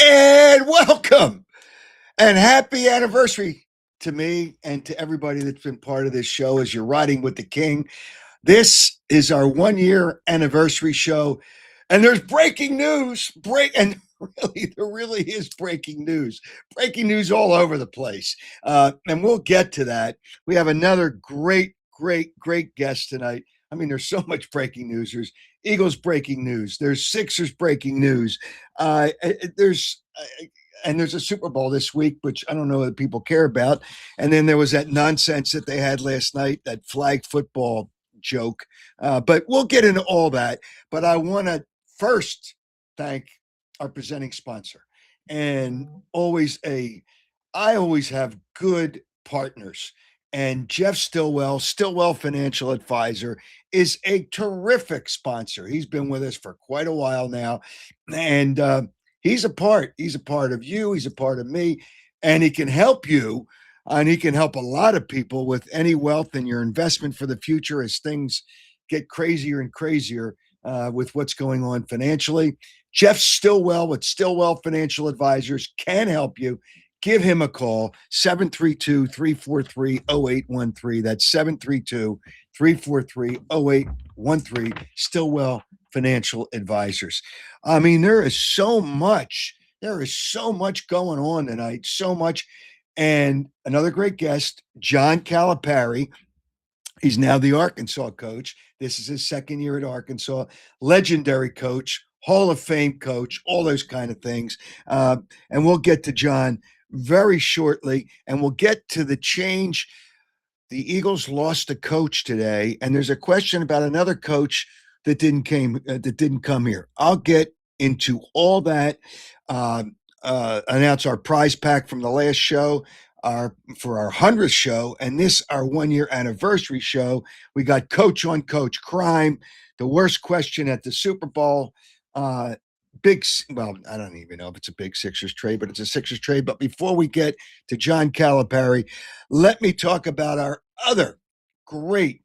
And welcome and happy anniversary to me and to everybody that's been part of this show as you're riding with the king. This is our 1 year anniversary show, and there's breaking news. And really, there really is breaking news all over the place. And we'll get to that. We have another great guest tonight. I mean, there's so much breaking news. There's Eagles breaking news. There's Sixers breaking news. There's and there's a Super Bowl this week, which I don't know that people care about. And then there was that nonsense that they had last night, that flag football joke. But we'll get into all that. But I want to first thank our presenting sponsor. And I always have good partners. And Jeff Stillwell Financial Advisor, is a terrific sponsor. He's been with us for quite a while now. And he's a part of you. He's a part of me. And he can help you. And he can help a lot of people with any wealth in your investment for the future as things get crazier and crazier with what's going on financially. Jeff Stillwell with Stillwell Financial Advisors can help you. Give him a call, 732-343-0813. That's 732-343-0813, Stillwell Financial Advisors. I mean, there is so much going on tonight, so much. And another great guest, John Calipari. He's now the Arkansas coach. This is his second year at Arkansas. Legendary coach, Hall of Fame coach, all those kind of things. And we'll get to John very shortly, and we'll get to the change. The Eagles lost a coach today, and there's a question about another coach that didn't come here. I'll get into all that. Announce our prize pack from the last show, for our 100th show, and this our 1 year anniversary show. We got coach on coach crime, the worst question at the Super Bowl. I don't even know if it's a big Sixers trade, but it's a Sixers trade. But before we get to John Calipari, let me talk about our other great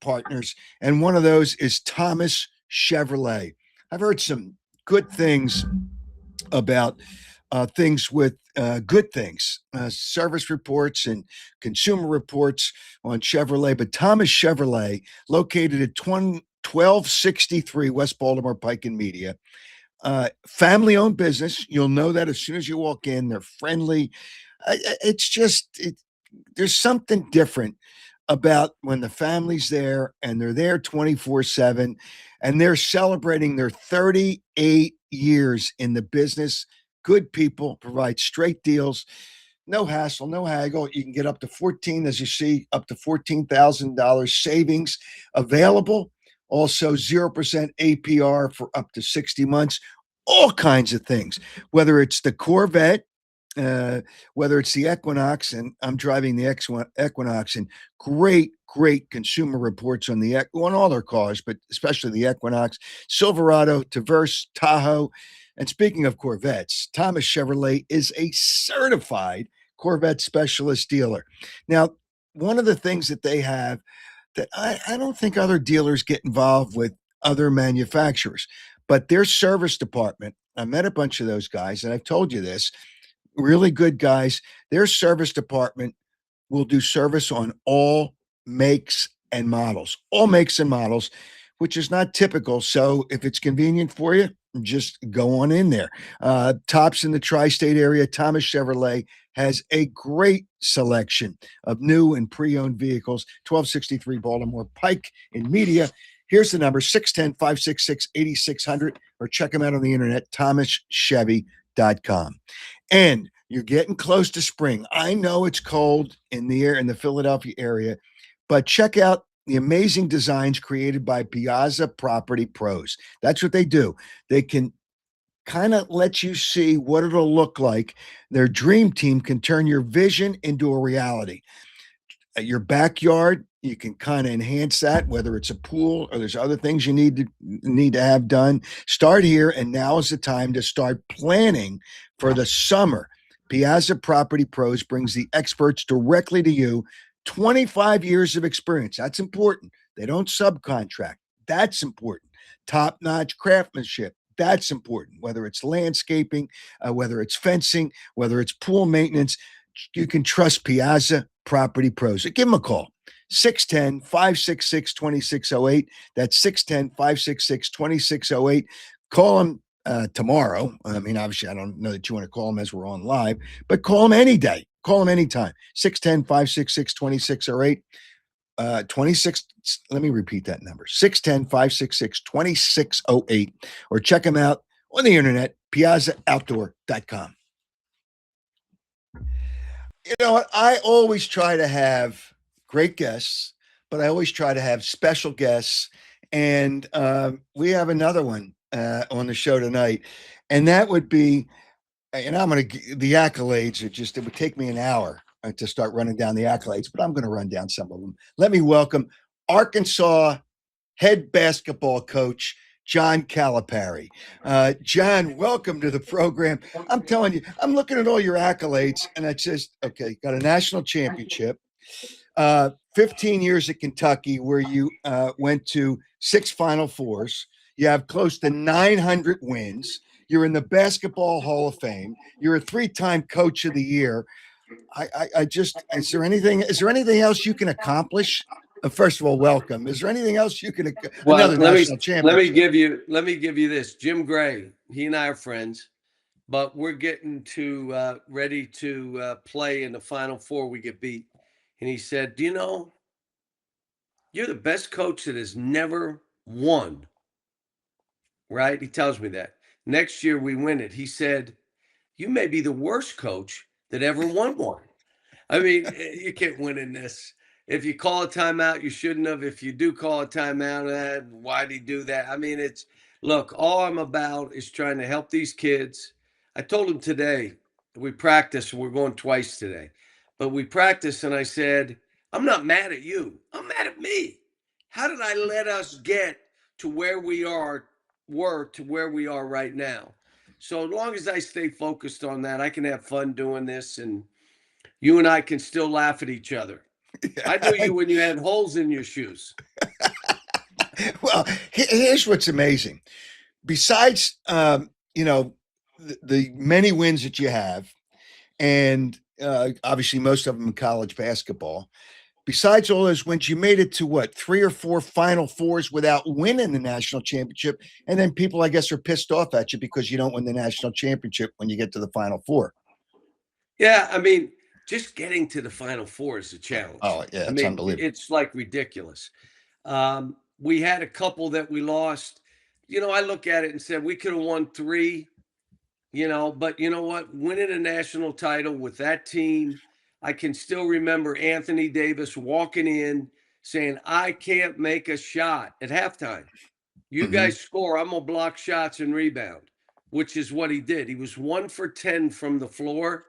partners. And one of those is Thomas Chevrolet. I've heard some good things about things with good things, service reports and consumer reports on Chevrolet. But Thomas Chevrolet, located at 1263 West Baltimore Pike and Media, family-owned business. You'll know that as soon as you walk in. They're friendly. There's something different about when the family's there and they're there 24/7, and they're celebrating their 38 years in the business. Good people, provide straight deals, no hassle, no haggle. You can get up to $14,000 savings available. Also, 0% APR for up to 60 months. All kinds of things, whether it's the Corvette, whether it's the Equinox, and I'm driving the Equinox, and great consumer reports on on all their cars, but especially the Equinox, Silverado, Traverse, Tahoe. And speaking of Corvettes, Thomas Chevrolet is a certified Corvette specialist dealer. Now, one of the things that they have that I don't think other dealers get involved with other manufacturers, but their service department, I met a bunch of those guys, and I've told you this, really good guys. Their service department will do service on all makes and models, which is not typical. So if it's convenient for you, just go on in there. Tops in the tri-state area, Thomas Chevrolet has a great selection of new and pre-owned vehicles. 1263 Baltimore Pike in Media. Here's the number, 610-566-8600, or check them out on the internet, thomaschevy.com. And you're getting close to spring. I know it's cold in the air in the Philadelphia area, but check out the amazing designs created by Piazza Property Pros. That's what they do. They can kind of let you see what it'll look like. Their dream team can turn your vision into a reality. At your backyard, you can kind of enhance that, whether it's a pool or there's other things you need to have done. Start here, and now is the time to start planning for the summer. Piazza Property Pros brings the experts directly to you. 25 years of experience. That's important. They don't subcontract. That's important. Top-notch craftsmanship, That's important, whether it's landscaping, whether it's fencing, whether it's pool maintenance. You can trust Piazza Property Pros. Give them a call. 610 566 2608. That's 610 566 2608. Call them tomorrow. I mean, obviously, I don't know that you want to call them as we're on live, but call them any day. Call them anytime. 610 566 2608. 26, let me repeat that number, 610 566 2608, or check them out on the internet, piazzaoutdoor.com. You know what? I always try to have great guests, but I always try to have special guests. And we have another one on the show tonight. And that would be, and I'm going to, the accolades are just, it would take me an hour to start running down the accolades, but I'm going to run down some of them. Let me welcome Arkansas head basketball coach, John Calipari. John, welcome to the program. I'm telling you, I'm looking at all your accolades, and I just, okay, got a national championship, 15 years at Kentucky, where you went to 6 Final Fours. You have close to 900 wins. You're in the Basketball Hall of Fame. You're a 3-time Coach of the Year. I just, is there anything else you can accomplish? First of all, welcome. Is there anything else you can? Well, let me give you this. Jim Gray, he and I are friends, but we're getting to ready to play in the Final Four. We get beat, and he said, "Do you know you're the best coach that has never won?" Right? He tells me that. Next year we win it. He said, "You may be the worst coach that ever won one." I mean, you can't win in this. If you call a timeout, you shouldn't have. If you do call a timeout, why'd he do that? I mean, look, all I'm about is trying to help these kids. I told them today, we practice, we're going twice today, but we practice, and I said, I'm not mad at you. I'm mad at me. How did I let us get to where we were to where we are right now? So as long as I stay focused on that, I can have fun doing this, and you and I can still laugh at each other. I knew you when you had holes in your shoes. Well, here's what's amazing. Besides, the many wins that you have, and obviously most of them in college basketball. Besides all those wins, you made it to what, 3 or 4 Final Fours without winning the national championship. And then people, I guess, are pissed off at you because you don't win the national championship when you get to the Final Four. Yeah, I mean, just getting to the Final Four is a challenge. Oh, yeah, it's unbelievable. It's like ridiculous. We had a couple that we lost. I look at it and said we could have won 3, but you know what? Winning a national title with that team, I can still remember Anthony Davis walking in saying, I can't make a shot at halftime. You guys score, I'm going to block shots and rebound, which is what he did. He was 1 for 10 from the floor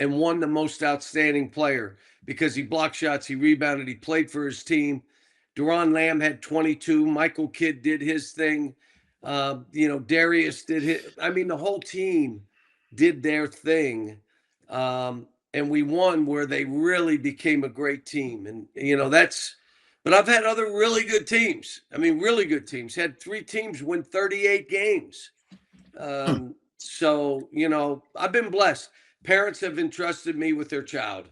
and won the most outstanding player because he blocked shots, he rebounded, he played for his team. Duran Lamb had 22. Michael Kidd did his thing. Darius did his. I mean, the whole team did their thing. And we won where they really became a great team. And, but I've had other really good teams. I mean, really good teams. Had 3 teams win 38 games. So, I've been blessed. Parents have entrusted me with their child.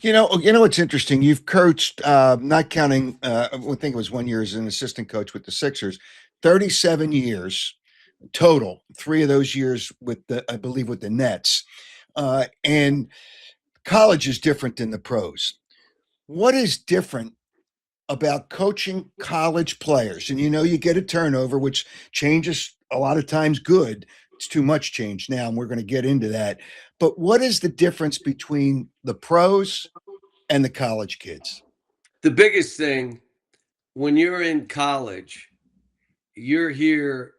What's interesting? You've coached, not counting, I think it was 1 year as an assistant coach with the Sixers, 37 years total. 3 of those years I believe, with the Nets. And college is different than the pros. What is different about coaching college players? And you get a turnover, which changes a lot of times good. It's too much change now, and we're going to get into that. But what is the difference between the pros and the college kids? The biggest thing, when you're in college, you're here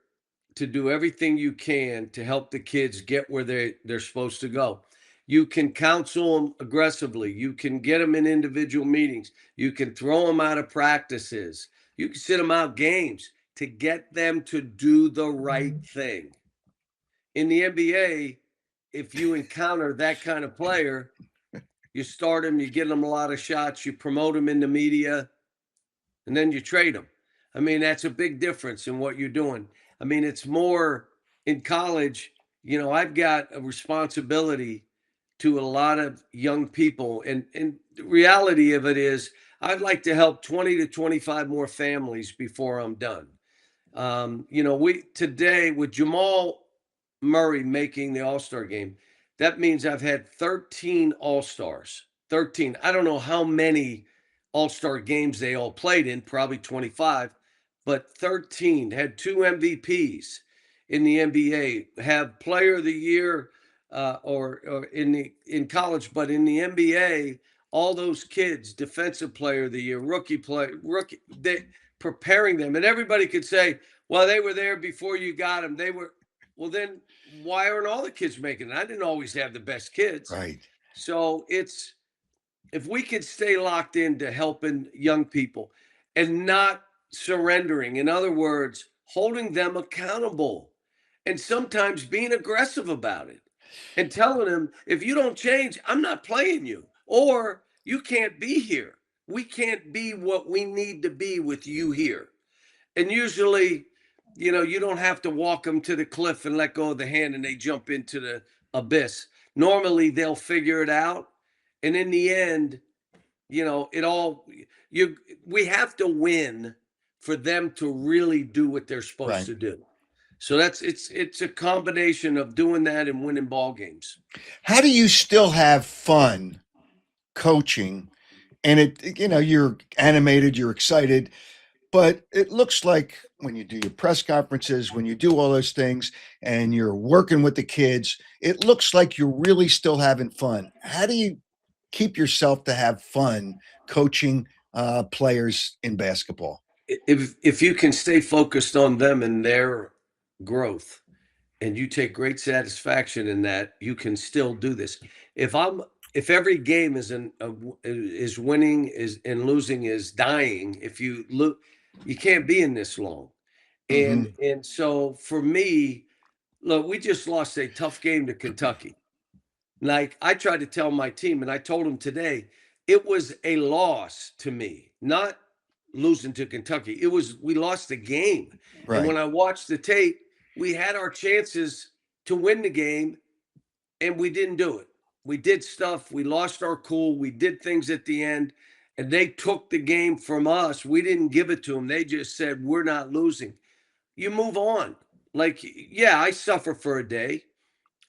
to do everything you can to help the kids get where they're supposed to go. You can counsel them aggressively. You can get them in individual meetings. You can throw them out of practices. You can sit them out games to get them to do the right thing. In the NBA, if you encounter that kind of player, you start him, you get him a lot of shots, you promote him in the media, and then you trade him. I mean, that's a big difference in what you're doing. I mean, it's more in college, I've got a responsibility to a lot of young people. And the reality of it is I'd like to help 20 to 25 more families before I'm done. We today with Jamal Murray making the All-Star game, that means I've had 13 All-Stars. 13. I don't know how many All-Star games they all played in, probably 25, but 13 had 2 MVPs in the NBA, have player of the year or in college, but in the NBA, all those kids, defensive player of the year, rookie, they preparing them. And everybody could say, well, they were there before you got them. Well, then why aren't all the kids making it? I didn't always have the best kids. Right. So if we could stay locked into helping young people and not surrendering, in other words, holding them accountable and sometimes being aggressive about it and telling them, if you don't change, I'm not playing you, or you can't be here. We can't be what we need to be with you here. And usually, you don't have to walk them to the cliff and let go of the hand and they jump into the abyss. Normally, they'll figure it out. And in the end, we have to win for them to really do what they're supposed to do. So it's a combination of doing that and winning ball games. How do you still have fun coaching? And you're animated, you're excited, but it looks like when you do your press conferences, when you do all those things and you're working with the kids, it looks like you're really still having fun. How do you keep yourself to have fun coaching players in basketball? If you can stay focused on them and their growth, and you take great satisfaction in that, you can still do this. If every game is winning and losing is dying, if you look, you can't be in this long. And so for me, look, we just lost a tough game to Kentucky. Like I tried to tell my team, and I told them today, it was a loss to me, not losing to Kentucky. We lost the game. Right. And when I watched the tape, we had our chances to win the game, and we didn't do it. We did stuff. We lost our cool. We did things at the end, and they took the game from us. We didn't give it to them. They just said, we're not losing. You move on. Like, yeah, I suffer for a day.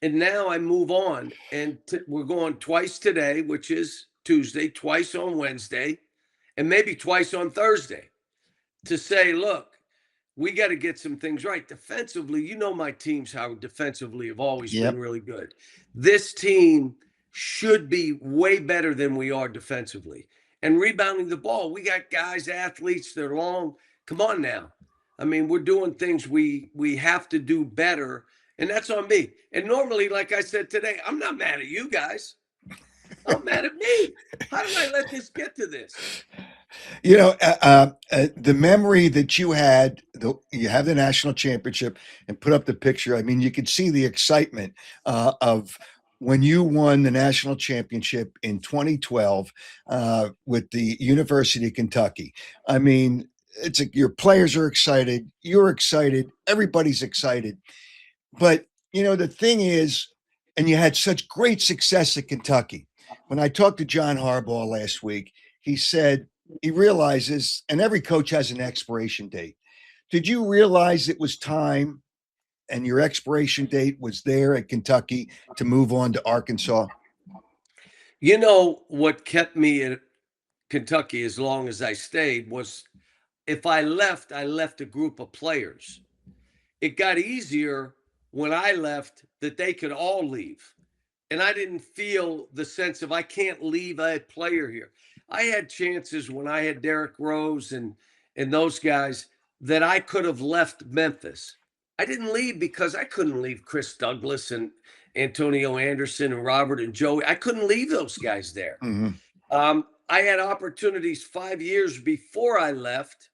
And now I move on, and we're going twice today, which is Tuesday, twice on Wednesday, and maybe twice on Thursday to say, look, we got to get some things right. Defensively, my teams, Howard, defensively have always been really good. This team should be way better than we are defensively. And rebounding the ball, we got guys, athletes, they're long. Come on now. I mean, we're doing things we have to do better. And that's on me. And normally, like I said today, I'm not mad at you guys. I'm mad at me. How did I let this get to this? The memory that you had, you have the national championship and put up the picture. I mean, you could see the excitement of when you won the national championship in 2012 with the University of Kentucky. I mean, your players are excited. You're excited. Everybody's excited. But, the thing is, and you had such great success at Kentucky. When I talked to John Harbaugh last week, he said he realizes, and every coach has an expiration date. Did you realize it was time and your expiration date was there at Kentucky to move on to Arkansas? What kept me at Kentucky as long as I stayed was if I left a group of players. It got easier when I left that they could all leave. And I didn't feel the sense of I can't leave a player here. I had chances when I had Derrick Rose and those guys that I could have left Memphis. I didn't leave because I couldn't leave Chris Douglas and Antonio Anderson and Robert and Joey. I couldn't leave those guys there. I had opportunities 5 years before I left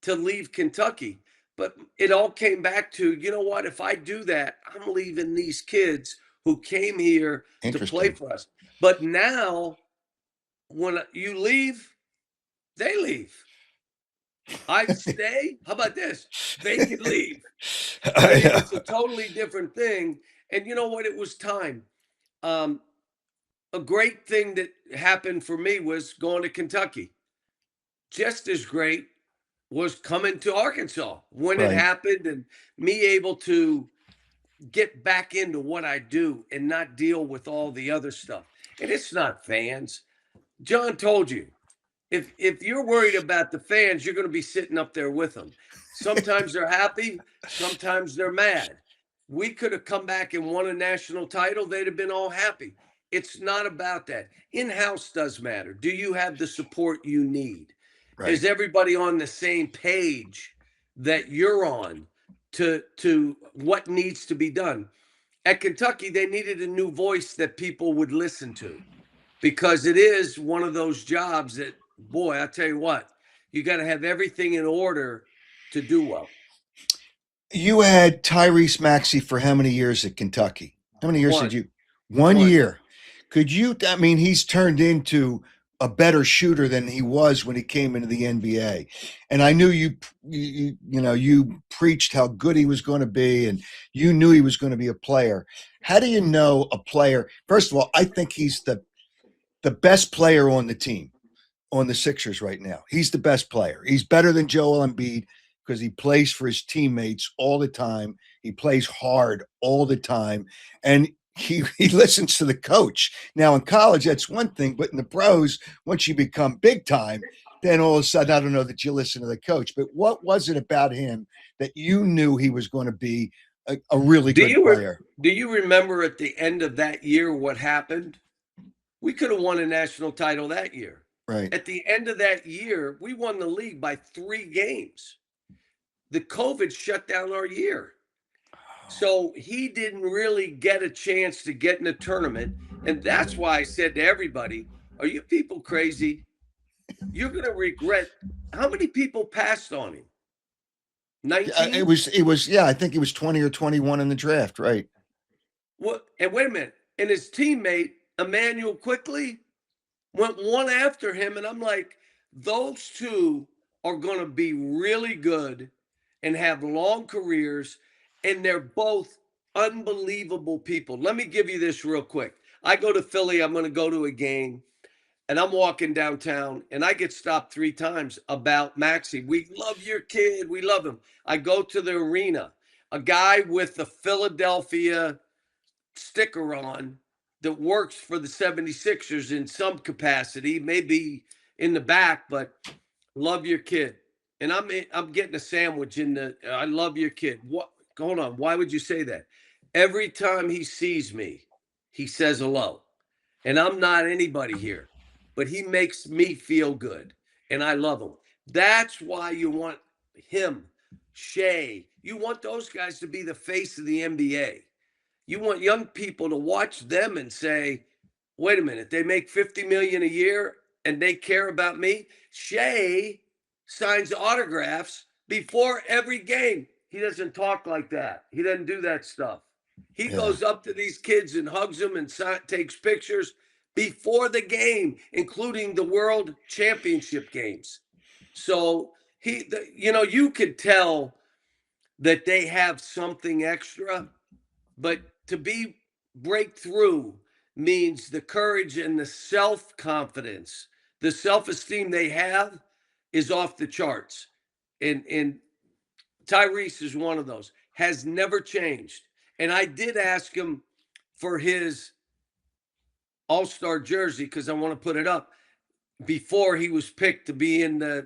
to leave Kentucky. But it all came back to, what? If I do that, I'm leaving these kids who came here to play for us. But now, when you leave, they leave. I'd stay. How about this? They could leave. I mean, it's a totally different thing. And you know what? It was time. Um, a great thing that happened for me was going to Kentucky. Just as great was coming to Arkansas when it Right. happened, and me able to get back into what I do and not deal with all the other stuff. And it's not fans. John told you, if you're worried about the fans, you're going to be sitting up there with them. Sometimes they're happy, sometimes they're mad. We could have come back and won a national title, they'd have been all happy. It's not about that. In-house does matter. Do you have the support you need? Right. Is everybody on the same page that you're on to what needs to be done? At Kentucky, they needed a new voice that people would listen to, because it is one of those jobs that, boy, I tell you what, you got to have everything in order to do well. You had Tyrese Maxey for how many years at Kentucky? How many years did you? One year. Could you? I mean, he's turned into a better shooter than he was when he came into the NBA. And I knew you preached how good he was going to be, and you knew he was going to be a player. How do you know a player? First of all, I think he's the best player on the team, on the Sixers right now. He's the best player. He's better than Joel Embiid because he plays for his teammates all the time. He plays hard all the time. And he listens to the coach. Now in college, that's one thing, but in the pros, once you become big time, then all of a sudden, I don't know that you listen to the coach. But what was it about him that you knew he was going to be a really good player? Do you remember at the end of that year what happened? We could have won a national title that year. Right. At the end of that year, we won the league by 3 games. The COVID shut down our year. So he didn't really get a chance to get in a tournament. And that's why I said to everybody, are you people crazy? You're going to regret. How many people passed on him? 19? It was, yeah, I think he was 20 or 21 in the draft, right? Well, and wait a minute. And his teammate, Emmanuel Quickly, went one after him. And I'm like, those two are going to be really good and have long careers. And they're both unbelievable people. Let me give you this real quick. I go to Philly. I'm going to go to a game. And I'm walking downtown, and I get stopped 3 times about Maxey. We love your kid. We love him. I go to the arena. A guy with the Philadelphia sticker on that works for the 76ers in some capacity, maybe in the back, but love your kid. And I'm getting a sandwich in the I love your kid. What? Hold on. Why would you say that? Every time he sees me, he says hello. And I'm not anybody here, but he makes me feel good, and I love him. That's why you want him, Shea. You want those guys to be the face of the NBA. You want young people to watch them and say, wait a minute, they make $50 million a year and they care about me. Shea signs autographs before every game. He doesn't talk like that. He doesn't do that stuff. He goes up to these kids and hugs them and takes pictures before the game, including the world championship games. So you could tell that they have something extra, but to break through means the courage and the self-confidence, the self-esteem they have is off the charts. And Tyrese is one of those, has never changed. And I did ask him for his All-Star jersey because I want to put it up before he was picked to be in be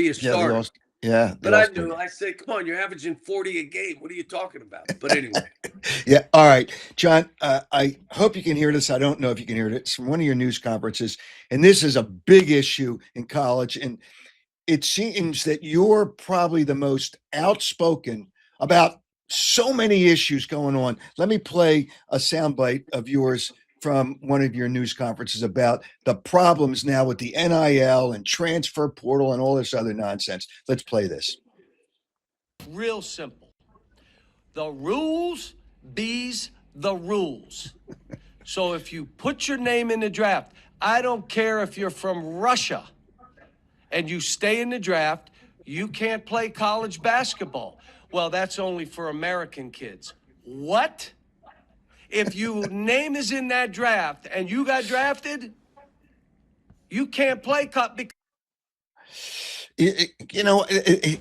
a starter. But I knew, I said, come on, you're averaging 40 a game. What are you talking about? But anyway. Yeah. All right, John, I hope you can hear this. I don't know if you can hear it. It's from one of your news conferences. And this is a big issue in college. And it seems that you're probably the most outspoken about so many issues going on. Let me play a soundbite of yours from one of your news conferences about the problems now with the NIL and transfer portal and all this other nonsense. Let's play this. Real simple. The rules bees the rules. So if you put your name in the draft, I don't care if you're from Russia and you stay in the draft, you can't play college basketball. Well, that's only for American kids. What? If your name is in that draft and you got drafted, you can't play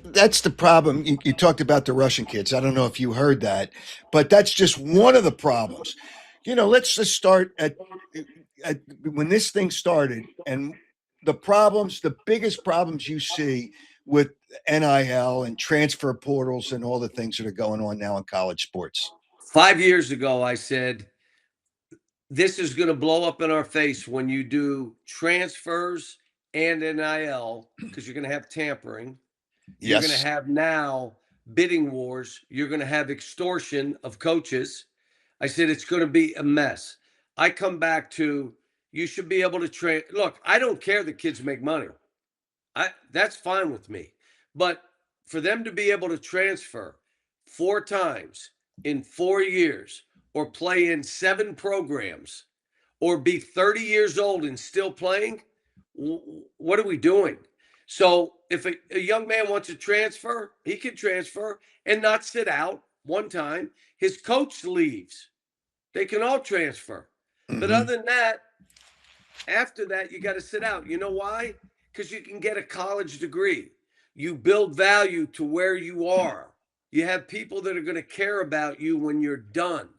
that's the problem. You talked about the Russian kids. I don't know if you heard that, but that's just one of the problems. Let's just start at when this thing started and the biggest problems you see with NIL and transfer portals and all the things that are going on now in college sports. 5 years ago, I said, this is going to blow up in our face when you do transfers and NIL, because you're going to have tampering. You're going to have now bidding wars. You're going to have extortion of coaches. I said, it's going to be a mess. I come back to, you should be able to train. Look, I don't care that kids make money. That's fine with me. But for them to be able to transfer 4 times in 4 years, or play in 7 programs, or be 30 years old and still playing, what are we doing? So if a young man wants to transfer, he can transfer and not sit out one time. His coach leaves. They can all transfer. Mm-hmm. But other than that, after that, you got to sit out. You know why? Because you can get a college degree. You build value to where you are. You have people that are going to care about you when you're done.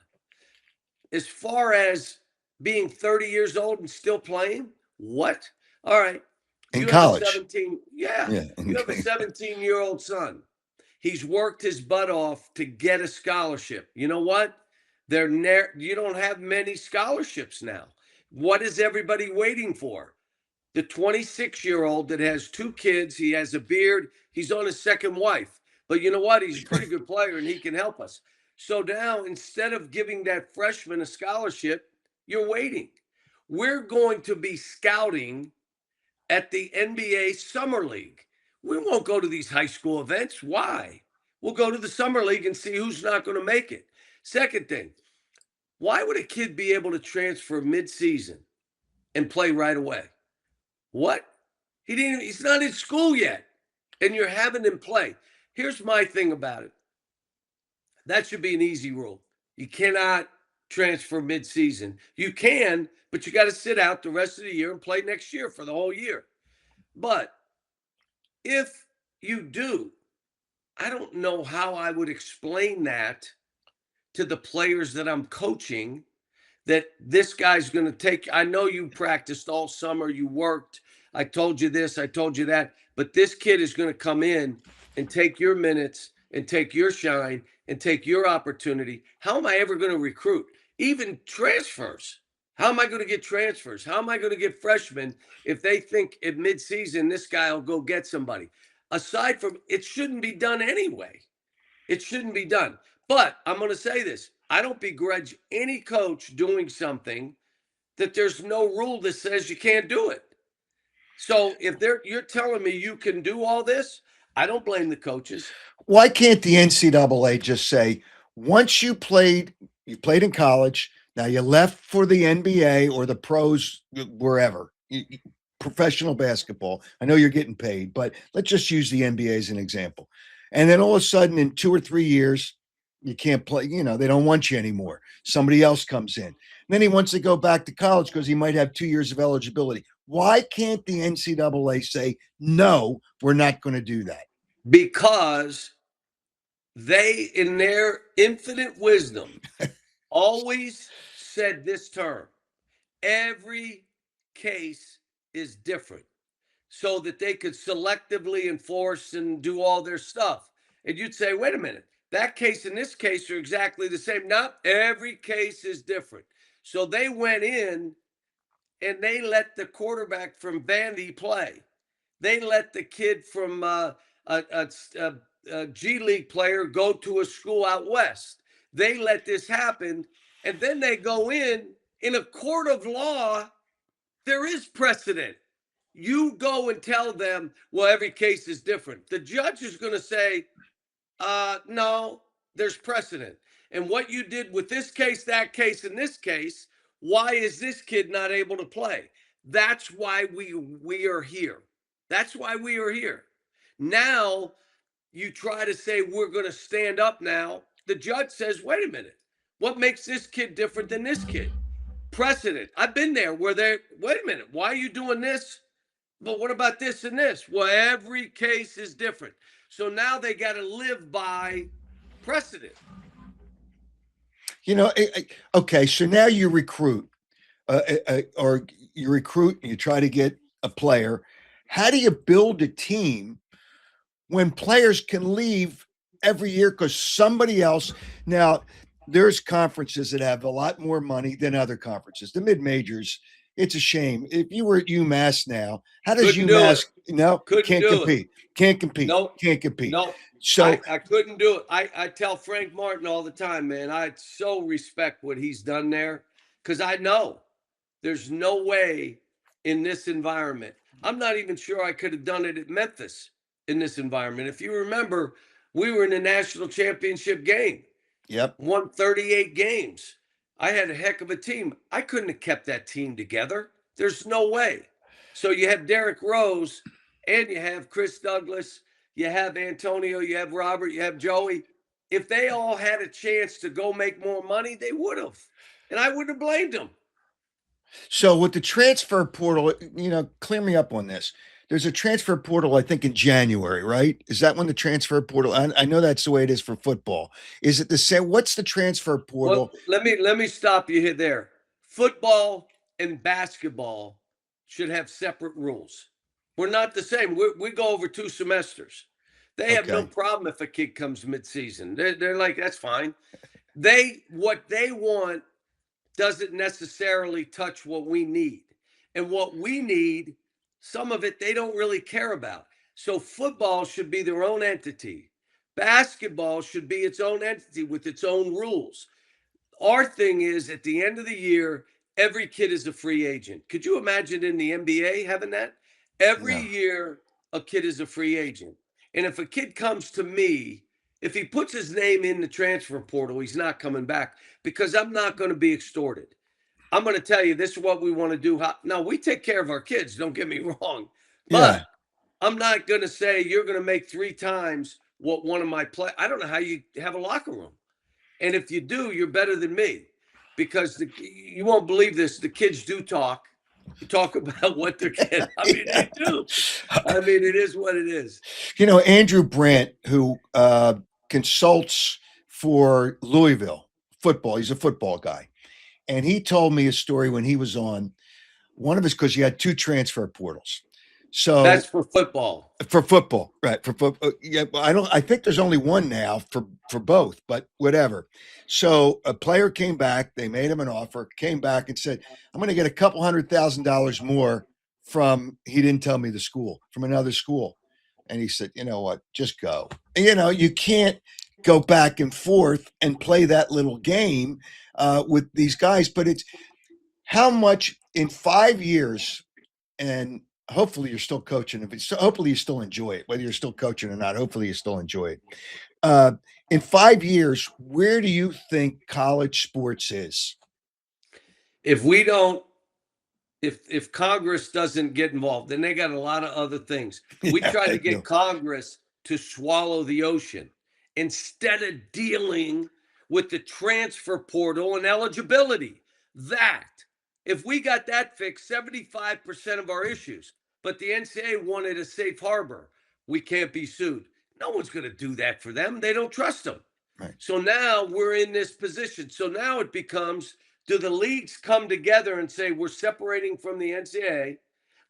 As far as being 30 years old and still playing, what? All right. In college. You have a 17-year-old son. He's worked his butt off to get a scholarship. You know what? You don't have many scholarships now. What is everybody waiting for? The 26-year-old that has 2 kids, he has a beard, he's on his second wife. But you know what? He's a pretty good player and he can help us. So now, instead of giving that freshman a scholarship, you're waiting. We're going to be scouting at the NBA Summer League. We won't go to these high school events. Why? We'll go to the Summer League and see who's not going to make it. Second thing, why would a kid be able to transfer mid-season and play right away? What? He's not in school yet, and you're having him play. Here's my thing about it. That should be an easy rule. You cannot transfer mid-season. You can, but you got to sit out the rest of the year and play next year for the whole year. But if you do, I don't know how I would explain that to the players that I'm coaching, that this guy's going to take. I know you practiced all summer, you worked. I told you this, I told you that, but this kid is going to come in and take your minutes and take your shine and take your opportunity. How am I ever going to recruit? Even transfers. How am I going to get transfers? How am I going to get freshmen if they think at midseason this guy will go get somebody? Aside from, it shouldn't be done anyway. It shouldn't be done. But I'm going to say this. I don't begrudge any coach doing something that there's no rule that says you can't do it. So if you're telling me you can do all this, I don't blame the coaches. Why can't the NCAA just say, once you played in college, now you left for the NBA or the pros, wherever, professional basketball. I know you're getting paid, but let's just use the NBA as an example. And then all of a sudden in 2 or 3 years, you can't play, they don't want you anymore. Somebody else comes in. And then he wants to go back to college because he might have 2 years of eligibility. Why can't the NCAA say, no, we're not going to do that? Because they, in their infinite wisdom, always said this term: every case is different, so that they could selectively enforce and do all their stuff. And you'd say, wait a minute, that case and this case are exactly the same. Not every case is different. So they went in and they let the quarterback from Vandy play. They let the kid from a G League player go to a school out west. They let this happen. And then they go in a court of law. There is precedent. You go and tell them, well, every case is different. The judge is going to say, no, there's precedent. And what you did with this case, that case, and this case, why is this kid not able to play? That's why we are here. That's why we are here. Now you try to say we're going to stand up now. The judge says, wait a minute. What makes this kid different than this kid? Precedent. I've been there where wait a minute, why are you doing this? But what about this and this? Well, every case is different. So now they got to live by precedent. You know, okay, so now you recruit, or you recruit and you try to get a player. How do you build a team when players can leave every year because somebody else? Now, there's conferences that have a lot more money than other conferences. The mid majors, it's a shame. If you were at UMass now, how does UMass? No, can't compete. Can't compete. No, can't compete. No. So I couldn't do it. I tell Frank Martin all the time, man, I so respect what he's done there because I know there's no way in this environment. I'm not even sure I could have done it at Memphis in this environment. If you remember, we were in the national championship game. Yep. Won 38 games. I had a heck of a team. I couldn't have kept that team together. There's no way. So you have Derrick Rose and you have Chris Douglas. You have Antonio, you have Robert, you have Joey. If they all had a chance to go make more money, they would have. And I wouldn't have blamed them. So with the transfer portal, clear me up on this. There's a transfer portal, I think, in January, right? Is that when the transfer portal? I know that's the way it is for football. Is it the same? What's the transfer portal? Well, let me stop you here there. Football and basketball should have separate rules. We're not the same. We go over 2 semesters. They have no problem if a kid comes mid-season. They're like, that's fine. What they want doesn't necessarily touch what we need. And what we need, some of it they don't really care about. So football should be their own entity. Basketball should be its own entity with its own rules. Our thing is at the end of the year, every kid is a free agent. Could you imagine in the NBA having that? Every year, a kid is a free agent. And if a kid comes to me, if he puts his name in the transfer portal, he's not coming back because I'm not going to be extorted. I'm going to tell you, this is what we want to do. Now, we take care of our kids, don't get me wrong. But I'm not going to say you're going to make 3 times what one of my I don't know how you have a locker room. And if you do, you're better than me because you won't believe this. The kids do talk about what they're getting. I mean, they do. I mean, it is what it is. Andrew Brandt, who consults for Louisville football, he's a football guy. And he told me a story when he was on one of his, because you had 2 transfer portals. So that's for football. For football, right? For football, yeah. I think there's only one now for both, but whatever. So a player came back. They made him an offer. Came back and said, "I'm going to get a couple $100,000 more from." He didn't tell me the school, from another school, and he said, "You know what? Just go." And, you can't go back and forth and play that little game with these guys. But it's how much in 5 years, and hopefully you're still coaching. Hopefully you still enjoy it, whether you're still coaching or not. Hopefully you still enjoy it. In 5 years, where do you think college sports is? If we don't, if Congress doesn't get involved, then they got a lot of other things. We tried to get Congress to swallow the ocean instead of dealing with the transfer portal and eligibility. If we got that fixed, 75% of our issues. But the NCAA wanted a safe harbor. We can't be sued. No one's going to do that for them. They don't trust them. Right. So now we're in this position. So now it becomes, do the leagues come together and say, we're separating from the NCAA,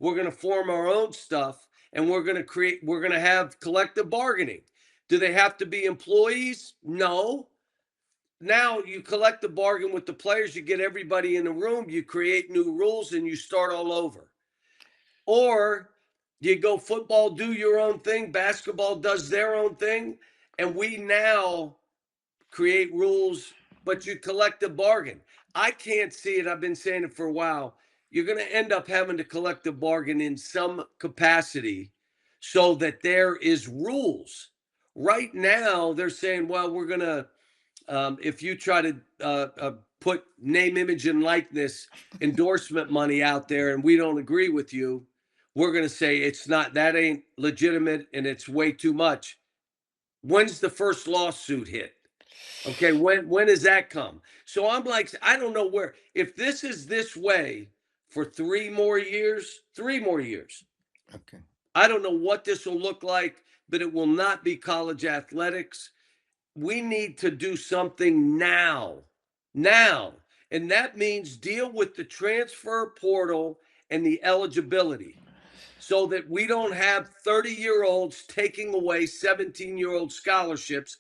we're going to form our own stuff, and we're going to have collective bargaining. Do they have to be employees? No. Now you collect the bargain with the players, you get everybody in the room, you create new rules, and you start all over. Or you go football, do your own thing, basketball does their own thing, and we now create rules, but you collect a bargain. I can't see it. I've been saying it for a while. You're going to end up having to collect a bargain in some capacity so that there is rules. Right now, they're saying, well, we're going to, if you try to put name, image, and likeness endorsement money out there and we don't agree with you, we're going to say it's not, that ain't legitimate and it's way too much. When's the first lawsuit hit? Okay, when does that come? So I'm like, I don't know where, if this is this way for 3 more years, Okay. I don't know what this will look like, but it will not be college athletics. We need to do something now. And that means deal with the transfer portal and the eligibility so that we don't have 30-year-olds taking away 17-year-old scholarships.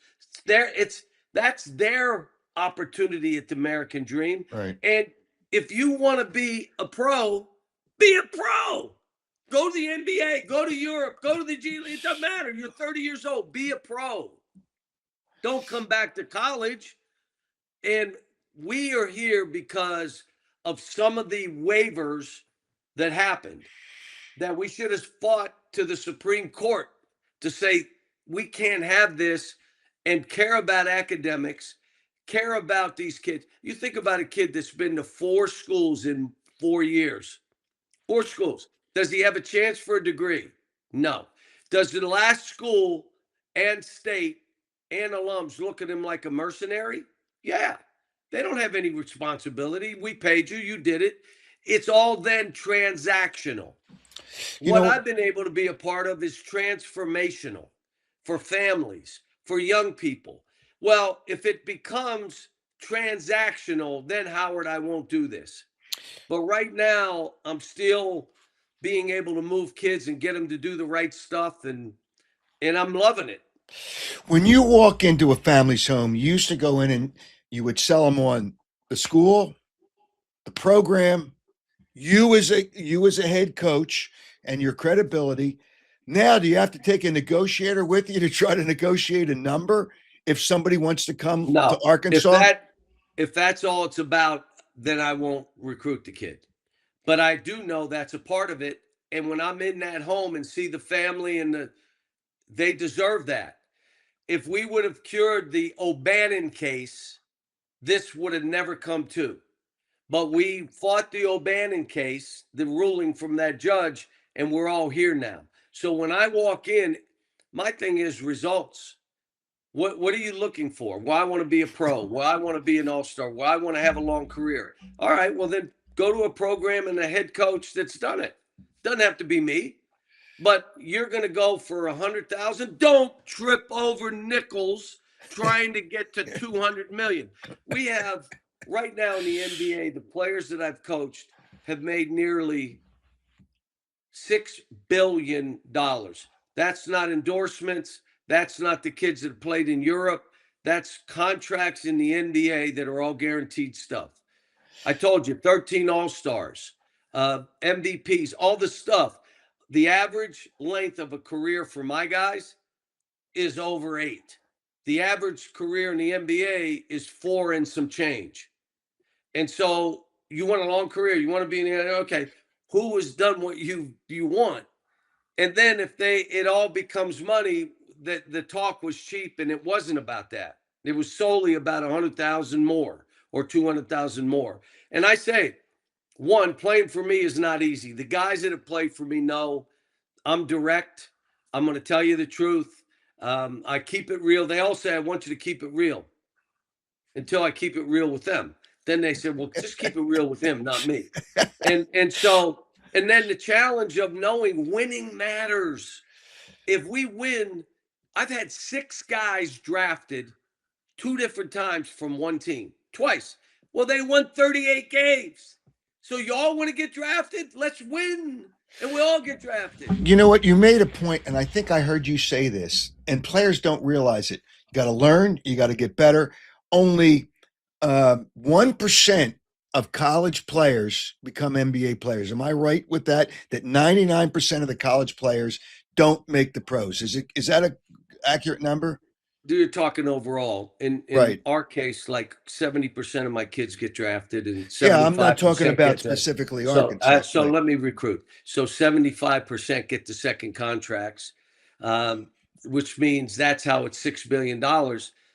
That's their opportunity at the American dream. Right. And if you want to be a pro, be a pro. Go to the NBA, go to Europe, go to the G League. It doesn't matter. You're 30 years old. Be a pro. Don't come back to college. And we are here because of some of the waivers that happened, that we should have fought to the Supreme Court to say we can't have this, and care about academics, care about these kids. You think about a kid that's been to 4 schools in 4 years. 4 schools. Does he have a chance for a degree? No. Does the last school and state and alums look at him like a mercenary? Yeah. They don't have any responsibility. We paid you. You did it. It's all then transactional. What I've been able to be a part of is transformational for families, for young people. Well, if it becomes transactional, then Howard, I won't do this. But right now, I'm still being able to move kids and get them to do the right stuff, and I'm loving it. When you walk into a family's home, you used to go in and you would sell them on the school, the program, you as a head coach and your credibility. Now, do you have to take a negotiator with you to try to negotiate a number if somebody wants to come to Arkansas? If that's all it's about, then I won't recruit the kid. But I do know that's a part of it. And when I'm in that home and see the family and they deserve that. If we would have cured the O'Bannon case, this would have never come to. But we fought the O'Bannon case, the ruling from that judge, and we're all here now. So when I walk in, my thing is results. What are you looking for? Why I want to be a pro? Why I want to be an all-star? Why I want to have a long career? All right, well then go to a program and a head coach that's done it. Doesn't have to be me. But you're going to go for 100,000. Don't trip over nickels trying to get to 200 million. We have right now in the NBA, the players that I've coached have made nearly $6 billion. That's not endorsements. That's not the kids that played in Europe. That's contracts in the NBA that are all guaranteed stuff. I told you, 13 All-Stars, MVPs, all the stuff. The average length of a career for my guys is over 8. The average career in the NBA is 4 and some change. And so you want a long career. You want to be in the NBA. Okay, who has done what you want? And then if it all becomes money, the talk was cheap, and it wasn't about that. It was solely about 100,000 more or 200,000 more. And I say, one, playing for me is not easy. The guys that have played for me know I'm direct. I'm going to tell you the truth. I keep it real. They all say, I want you to keep it real until I keep it real with them. Then they said, well, just keep it real with him, not me. And then the challenge of knowing winning matters. If we win, I've had 6 guys drafted 2 different times from one team, twice. Well, they won 38 games. So y'all want to get drafted? Let's win. And we all get drafted. You know what? You made a point, and I think I heard you say this, and players don't realize it. You got to learn. You got to get better. Only 1% of college players become NBA players. Am I right with that? That 99% of the college players don't make the pros. Is that an accurate number? You're talking overall. In right. our case, like 70% of my kids get drafted, and 75% yeah, I'm not talking about specifically Arkansas. So let me recruit. So 75% get the second contracts, which means that's how it's $6 billion.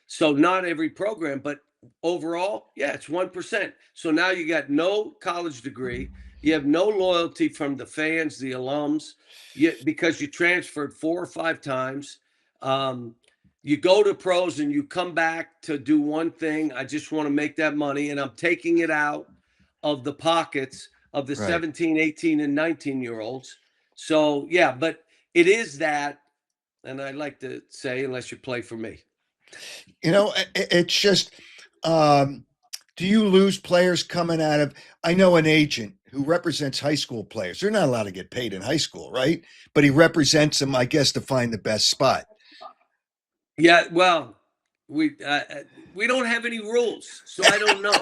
So not every program, but overall, yeah, it's 1%. So now you got no college degree. You have no loyalty from the fans, the alums, because you transferred 4 or 5 times. You go to pros and you come back to do one thing. I just want to make that money, and I'm taking it out of the pockets of the Right. 17, 18, and 19-year-olds. So, yeah, but it is that, and I like to say, unless you play for me. You know, it's just, do you lose players coming out of, I know an agent who represents high school players. They're not allowed to get paid in high school, right? But he represents them, I guess, to find the best spot. Yeah, well, we don't have any rules, so I don't know.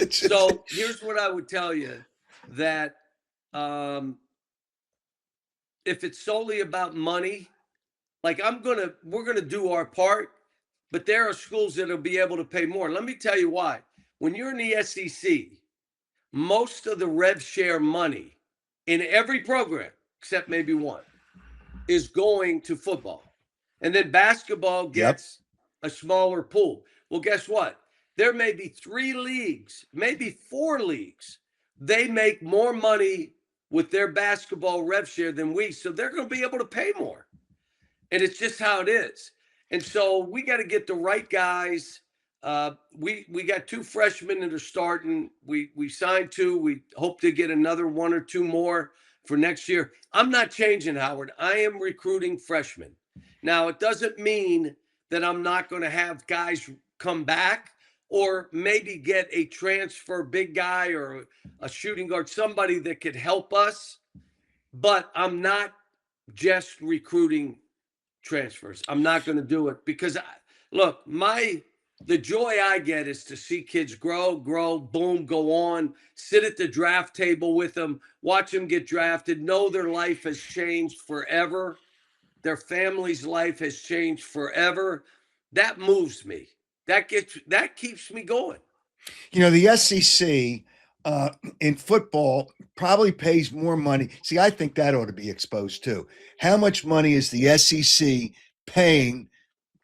So here's what I would tell you, that if it's solely about money, like we're gonna do our part, but there are schools that'll be able to pay more. Let me tell you why. When you're in the SEC, most of the rev share money in every program, except maybe one, is going to football. And then basketball gets a smaller pool. Well, guess what? There may be 3 leagues, maybe 4 leagues. They make more money with their basketball rev share than we, so they're going to be able to pay more. And it's just how it is. And so we got to get the right guys. We got 2 freshmen that are starting. We signed 2. We hope to get another 1 or 2 more for next year. I'm not changing, Howard. I am recruiting freshmen. Now, it doesn't mean that I'm not going to have guys come back or maybe get a transfer big guy or a shooting guard, somebody that could help us. But I'm not just recruiting transfers. I'm not going to do it because, look, the joy I get is to see kids grow, boom, go on, sit at the draft table with them, watch them get drafted, know their life has changed forever. Their family's life has changed forever. That moves me. That keeps me going. You know, the SEC in football probably pays more money. See, I think that ought to be exposed too. How much money is the SEC paying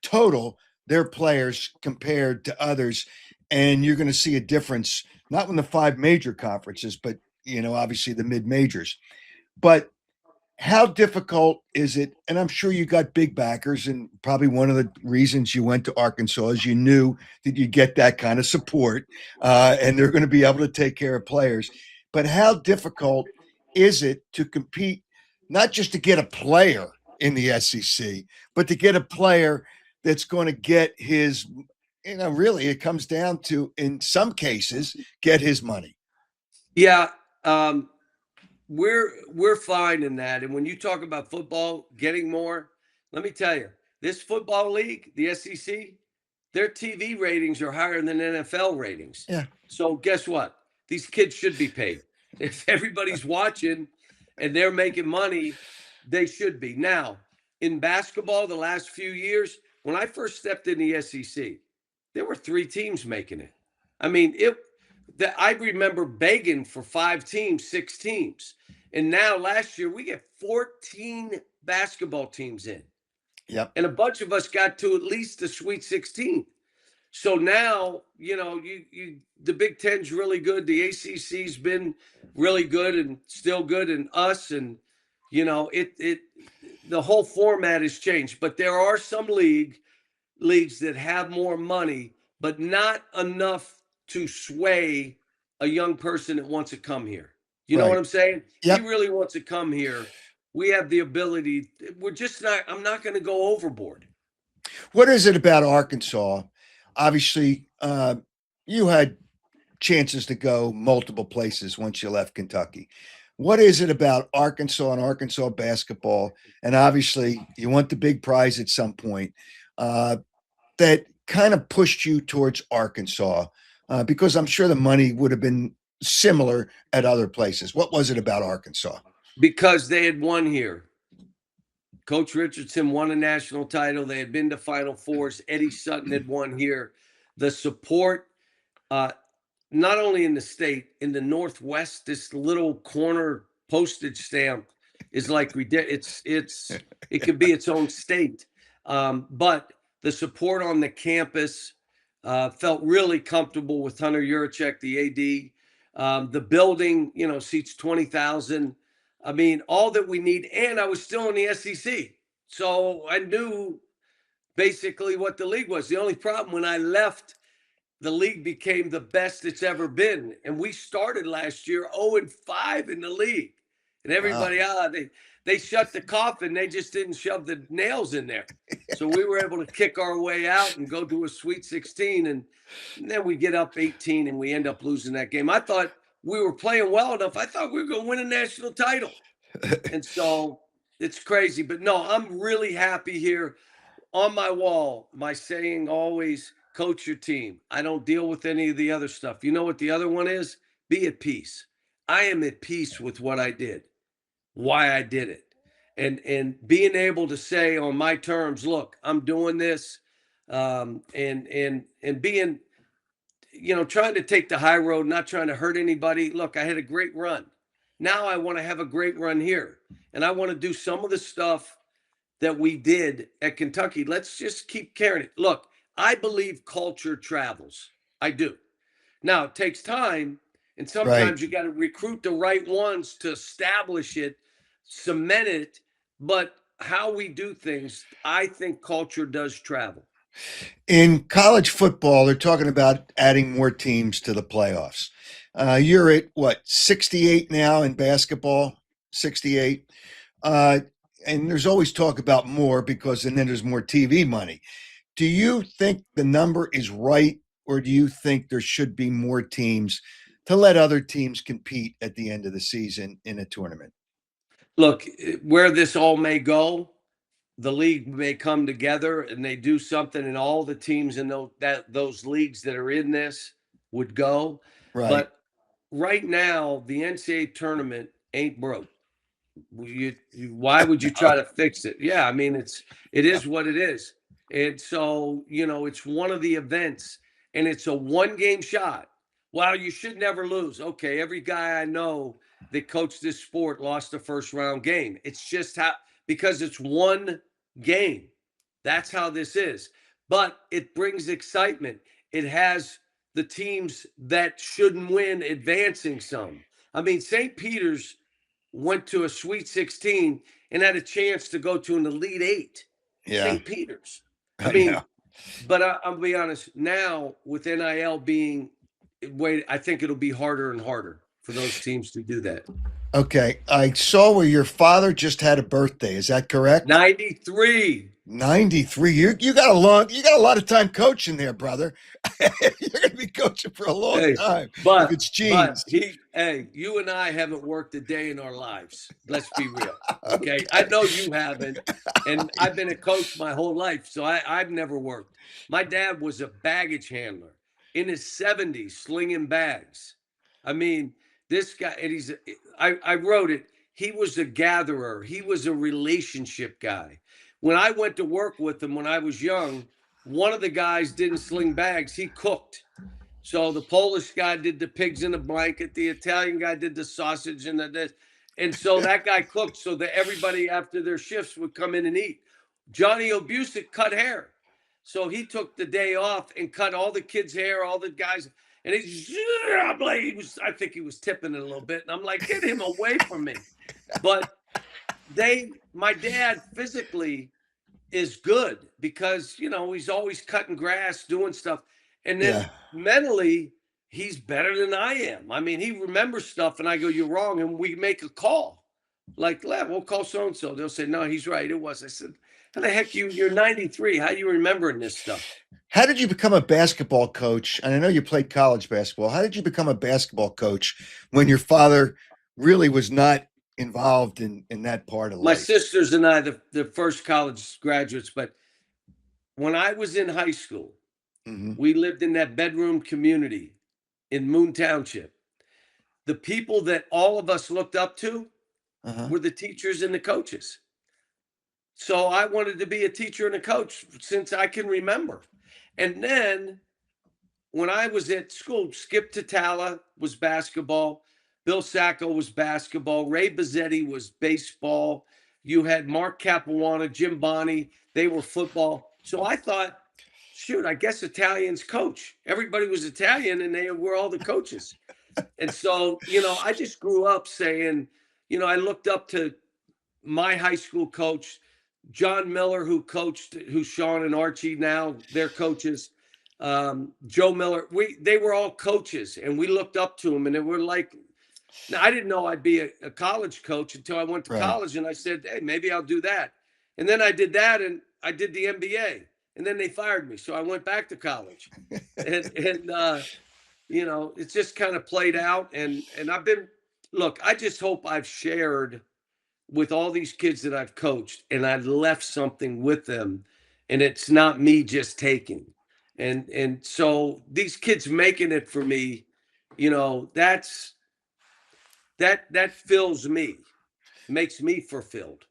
total their players compared to others? And you're going to see a difference, not in the 5 major conferences, but, you know, obviously the mid majors. But how difficult is it? And I'm sure you got big backers, and probably one of the reasons you went to Arkansas is you knew that you get that kind of support, and they're going to be able to take care of players. But how difficult is it to compete, not just to get a player in the SEC, but to get a player that's going to get his, you know, really it comes down to, in some cases, get his money? Yeah. We're fine in that. And when you talk about football getting more, let me tell you, this football league, the SEC, their TV ratings are higher than NFL ratings. Yeah. So guess what? These kids should be paid. If everybody's watching and they're making money, they should be. Now, in basketball, the last few years, when I first stepped in the SEC, there were 3 teams making it. I mean, I remember begging for 5 teams, 6 teams. And now last year we get 14 basketball teams in. Yep. And a bunch of us got to at least the Sweet 16. So now, you know, the Big Ten's really good. The ACC's been really good and still good, and us, and you know, the whole format has changed. But there are some leagues that have more money, but not enough to sway a young person that wants to come here. You know what I'm saying? Yep. He really wants to come here. We have the ability. I'm not going to go overboard. What is it about Arkansas? Obviously, you had chances to go multiple places once you left Kentucky. What is it about Arkansas and Arkansas basketball? And obviously, you want the big prize at some point, that kind of pushed you towards Arkansas? Because I'm sure the money would have been similar at other places. What was it about Arkansas? Because they had won here. Coach Richardson won a national title. They had been to Final Fours. Eddie Sutton had won here. The support, not only in the state, in the Northwest, this little corner postage stamp is like ridiculous. It could be its own state. But the support on the campus, felt really comfortable with Hunter Yurachek, the The building, seats 20,000. I mean, all that we need. And I was still in the SEC. So I knew basically what the league was. The only problem when I left, the league became the best it's ever been. And we started last year 0-5 in the league. And everybody, they shut the coffin. They just didn't shove the nails in there. So we were able to kick our way out and go to a Sweet 16. And then we get up 18 and we end up losing that game. I thought we were playing well enough. I thought we were going to win a national title. And so it's crazy. But no, I'm really happy here. On my wall, my saying always, coach your team. I don't deal with any of the other stuff. You know what the other one is? Be at peace. I am at peace with what I did, why I did it. And being able to say on my terms, look, I'm doing this, and being, trying to take the high road, not trying to hurt anybody. Look, I had a great run. Now I want to have a great run here. And I want to do some of the stuff that we did at Kentucky. Let's just keep carrying it. Look, I believe culture travels. I do. Now, it takes time, and sometimes you got to recruit the right ones to establish it, cement it. But how we do things, I think culture does travel. In college football, they're talking about adding more teams to the playoffs. You're at, 68 now in basketball? 68. And there's always talk about more because and then there's more TV money. Do you think the number is right, or do you think there should be more teams to let other teams compete at the end of the season in a tournament? Look, where this all may go, the league may come together and they do something, and all the teams in those leagues that are in this would go. Right. But right now, the NCAA tournament ain't broke. Why would you try to fix it? Yeah, I mean, it is what it is. And so, it's one of the events, and it's a one-game shot. Well, you should never lose. Okay, every guy I know that coached this sport lost a first-round game. It's just because it's one game. That's how this is. But it brings excitement. It has the teams that shouldn't win advancing some. I mean, St. Peter's went to a Sweet 16 and had a chance to go to an Elite 8. Yeah. St. Peter's. I mean, but I'll be honest, now with NIL being, I think it'll be harder and harder for those teams to do that. Okay. I saw where your father just had a birthday. Is that correct? 93. 93. You got a lot of time coaching there, brother. You're going to be coaching for a long time. But if it's genes. You and I haven't worked a day in our lives. Let's be real. Okay. I know you haven't. And I've been a coach my whole life, so I've never worked. My dad was a baggage handler in his 70s, slinging bags. I mean, this guy, and I wrote it. He was a gatherer. He was a relationship guy. When I went to work with him when I was young, one of the guys didn't sling bags. He cooked. So the Polish guy did the pigs in a blanket. The Italian guy did the sausage and this. And so that guy cooked so that everybody after their shifts would come in and eat. Johnny Obusick cut hair. So he took the day off and cut all the kids' hair, all the guys. And I think he was tipping it a little bit. And I'm like, get him away from me. But my dad physically is good because, he's always cutting grass, doing stuff. And then mentally, he's better than I am. I mean, he remembers stuff and I go, you're wrong. And we make a call. Like, we'll call so-and-so. They'll say, no, he's right. It was. I said, how the heck you're 93. How are you remembering this stuff? How did you become a basketball coach? And I know you played college basketball. How did you become a basketball coach when your father really was not involved in that part of life? My sisters and I, the first college graduates, but when I was in high school, we lived in that bedroom community in Moon Township. The people that all of us looked up to were the teachers and the coaches. So I wanted to be a teacher and a coach since I can remember. And then when I was at school, Skip Tatala was basketball. Bill Sacco was basketball. Ray Bazzetti was baseball. You had Mark Capuana, Jim Bonney. They were football. So I thought, shoot, I guess Italians coach. Everybody was Italian and they were all the coaches. And so, I just grew up saying, I looked up to my high school coach, John Miller, who's Sean and Archie now, they're coaches. Joe Miller, they were all coaches, and we looked up to them, and they were like, now, I didn't know I'd be a college coach until I went to college, and I said, hey, maybe I'll do that. And then I did that, and I did the MBA, and then they fired me, so I went back to college. and it's just kind of played out, and I just hope I've shared with all these kids that I've coached, and I've left something with them, and it's not me just taking. And so these kids making it for me, that fills me, makes me fulfilled.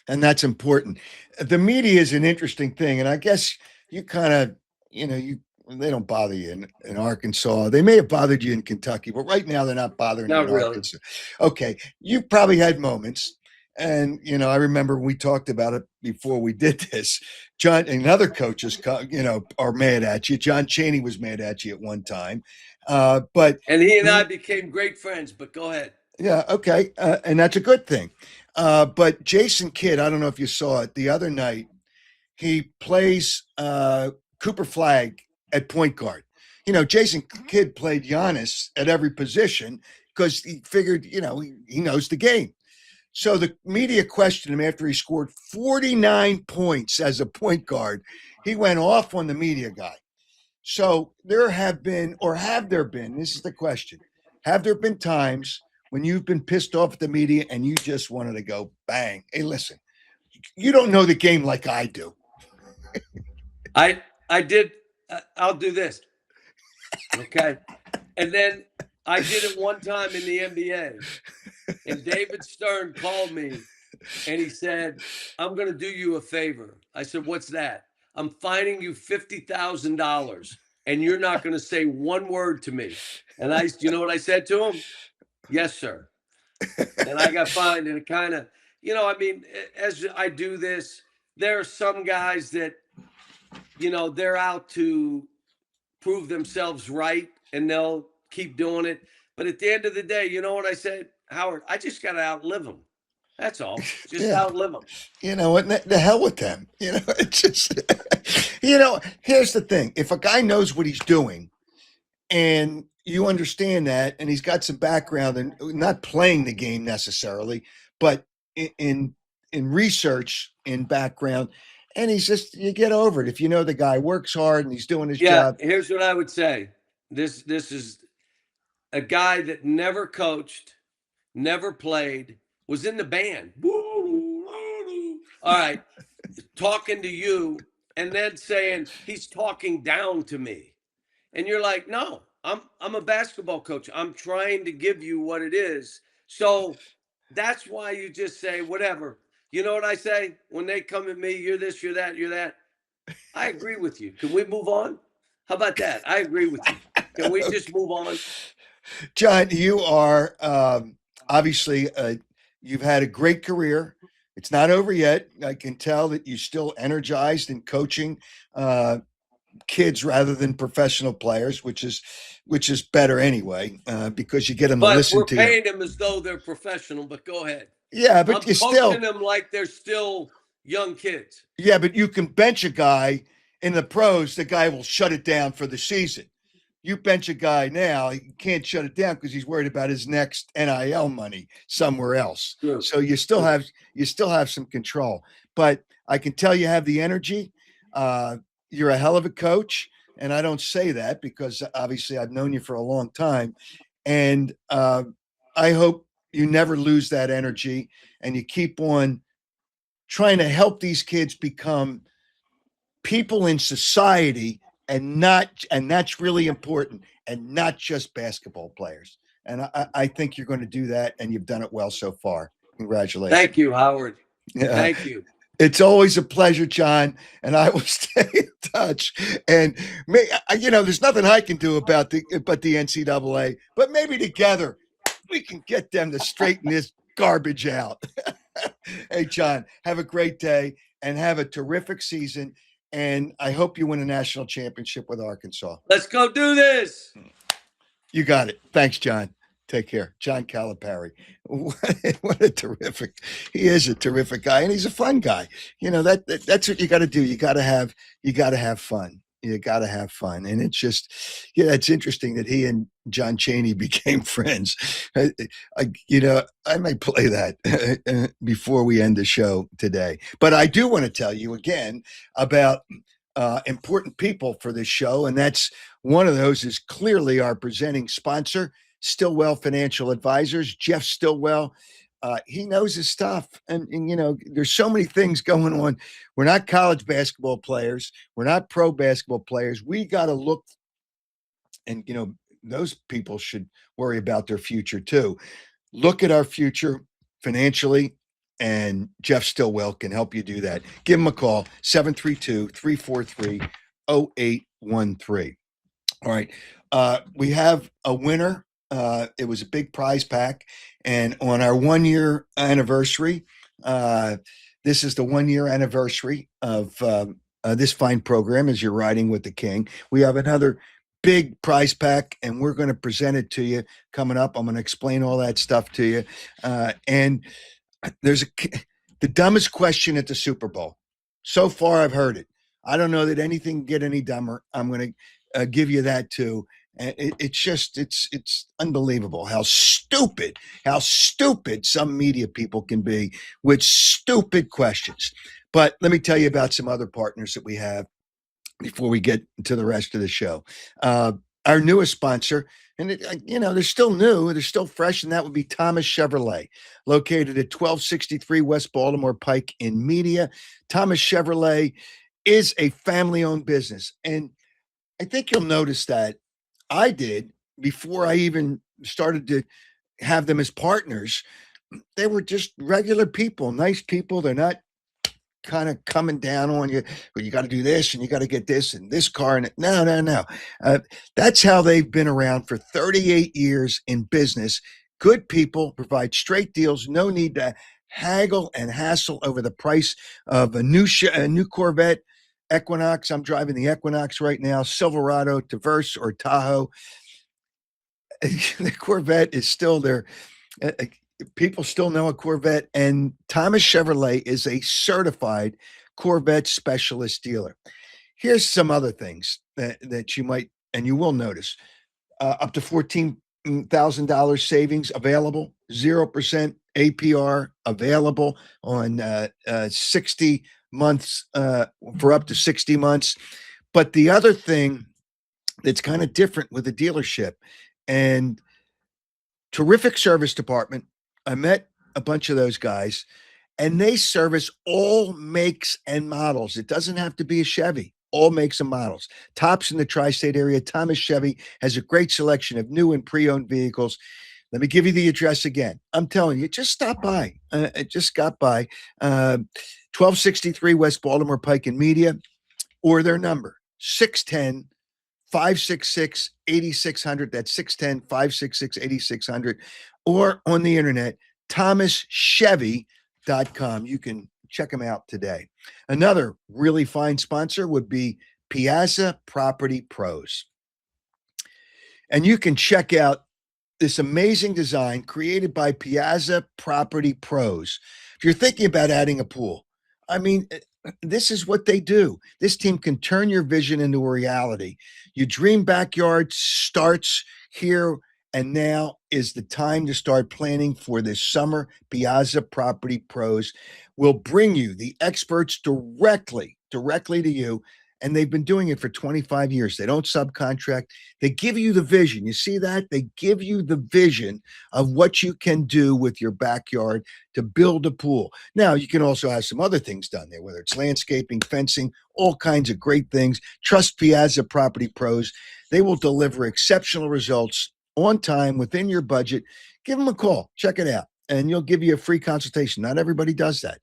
And that's important. The media is an interesting thing. And I guess you kind of, they don't bother you in Arkansas. They may have bothered you in Kentucky, but right now they're not bothering you in Arkansas. Okay. You probably had moments. And, I remember we talked about it before we did this. John and other coaches, are mad at you. John Chaney was mad at you at one time. And he and I became great friends, but go ahead. Yeah. Okay. And that's a good thing. But Jason Kidd, I don't know if you saw it the other night, he plays Cooper Flagg at point guard. Jason Kidd played Giannis at every position because he figured, he knows the game. So the media questioned him after he scored 49 points as a point guard. He went off on the media guy. So there have been, or have there been, this is the question, have there been times when you've been pissed off at the media and you just wanted to go bang? Hey, listen, you don't know the game like I do. I did. I'll do this. Okay. And then I did it one time in the NBA, and David Stern called me and he said, I'm going to do you a favor. I said, what's that? I'm fining you $50,000 and you're not going to say one word to me. And you know what I said to him? Yes, sir. And I got fined, and it kind of, as I do this, there are some guys that, they're out to prove themselves right, and they'll keep doing it. But at the end of the day, you know what I said, Howard? I just got to outlive them. That's all. Just outlive them. You know what? The hell with them. It's just, here's the thing. If a guy knows what he's doing and you understand that, and he's got some background and not playing the game necessarily, but in research, in background, and you get over it. If you know the guy works hard and he's doing his job. Here's what I would say. This is a guy that never coached, never played, was in the band. All right. Talking to you and then saying he's talking down to me. And you're like, no, I'm a basketball coach. I'm trying to give you what it is. So that's why you just say whatever. You know what I say? When they come at me, you're this, you're that, you're that. I agree with you. Can we move on? How about that? I agree with you. Can we just move on? John, you are obviously, you've had a great career. It's not over yet. I can tell that you're still energized in coaching kids rather than professional players, which is better anyway, because you get them to listen to you. But we're paying them as though they're professional, but go ahead. Yeah, but I'm coaching them like they're still young kids. Yeah, but you can bench a guy in the pros, the guy will shut it down for the season. You bench a guy now, he can't shut it down because he's worried about his next NIL money somewhere else. True. So you still have some control. But I can tell you have the energy. You're a hell of a coach. And I don't say that because obviously I've known you for a long time. And I hope you never lose that energy and you keep on trying to help these kids become people in society and that's really important, and not just basketball players. And I think you're going to do that, and you've done it well so far. Congratulations. Thank you, Howard. Thank you. It's always a pleasure, John, and I will stay in touch. And there's nothing I can do about the NCAA, but maybe together we can get them to straighten this garbage out. Hey, John, have a great day and have a terrific season. And I hope you win a national championship with Arkansas. Let's go do this. You got it. Thanks, John. Take care. John Calipari. What a terrific. He is a terrific guy, and he's a fun guy. That's what you got to do. You got to have fun. You got to have fun. And it's just, it's interesting that he and John Chaney became friends. I might play that before we end the show today. But I do want to tell you again about important people for this show. And that's one of those is clearly our presenting sponsor, Stillwell Financial Advisors, Jeff Stillwell. He knows his stuff. And, there's so many things going on. We're not college basketball players. We're not pro basketball players. We got to look, and, those people should worry about their future too. Look at our future financially, and Jeff Stillwell can help you do that. Give him a call, 732-343-0813. All right. We have a winner. It was a big prize pack. And on our 1-year anniversary, this is the 1-year anniversary of this fine program as you're riding with the King. We have another big prize pack, and we're going to present it to you coming up. I'm going to explain all that stuff to you. And there's the dumbest question at the Super Bowl. So far, I've heard it. I don't know that anything can get any dumber. I'm going to give you that too. And it's unbelievable how stupid some media people can be with stupid questions. But let me tell you about some other partners that we have before we get to the rest of the show. Our newest sponsor, and they're still new, they're still fresh, and that would be Thomas Chevrolet, located at 1263 West Baltimore Pike in Media. Thomas Chevrolet is a family-owned business, and I think you'll notice that I did before I even started to have them as partners. They were just regular people, nice people. They're not kind of coming down on you. Well, you got to do this and you got to get this and this car. And no. That's how they've been around for 38 years in business. Good people, provide straight deals. No need to haggle and hassle over the price of a new Corvette, Equinox. I'm driving the Equinox right now. Silverado, Traverse, or Tahoe. The Corvette is still there. People still know a Corvette, and Thomas Chevrolet is a certified Corvette specialist dealer. Here's some other things that you might, and you will notice. Up to $14,000 savings available, 0% APR available on 60 months for up to 60 months. But the other thing that's kind of different with the dealership, and terrific service department. I met a bunch of those guys, and they service all makes and models. It doesn't have to be a Chevy, all makes and models. Tops in the tri-state area. Thomas Chevy has a great selection of new and pre-owned vehicles. Let me give you the address again. I'm telling you, just stop by. I just got by 1263 West Baltimore Pike in Media, or their number, 610-566-8600. That's 610-566-8600. Or on the internet, thomaschevy.com. You can check them out today. Another really fine sponsor would be Piazza Property Pros. And you can check out this amazing design created by Piazza Property Pros. If you're thinking about adding a pool, I mean, this is what they do. This team can turn your vision into a reality. Your dream backyard starts here, and now is the time to start planning for this summer. Piazza Property Pros will bring you the experts directly to you. And they've been doing it for 25 years. They don't subcontract. They give you the vision. You see that? They give you the vision of what you can do with your backyard to build a pool. Now, you can also have some other things done there, whether it's landscaping, fencing, all kinds of great things. Trust Piazza Property Pros. They will deliver exceptional results on time, within your budget. Give them a call. Check it out. And you'll give you a free consultation. Not everybody does that.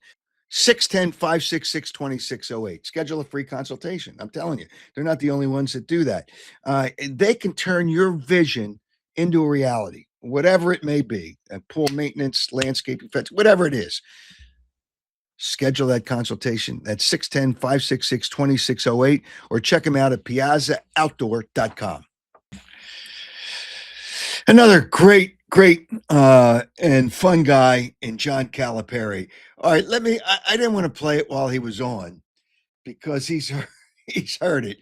610-566-2608. Schedule a free consultation. I'm telling you, they're not the only ones that do that. They can turn your vision into a reality, whatever it may be, pool maintenance, landscaping, fence, whatever it is. Schedule that consultation. That's 610-566-2608, or check them out at piazzaoutdoor.com. Another great and fun guy in John Calipari. All right, I didn't want to play it while he was on because he's heard it.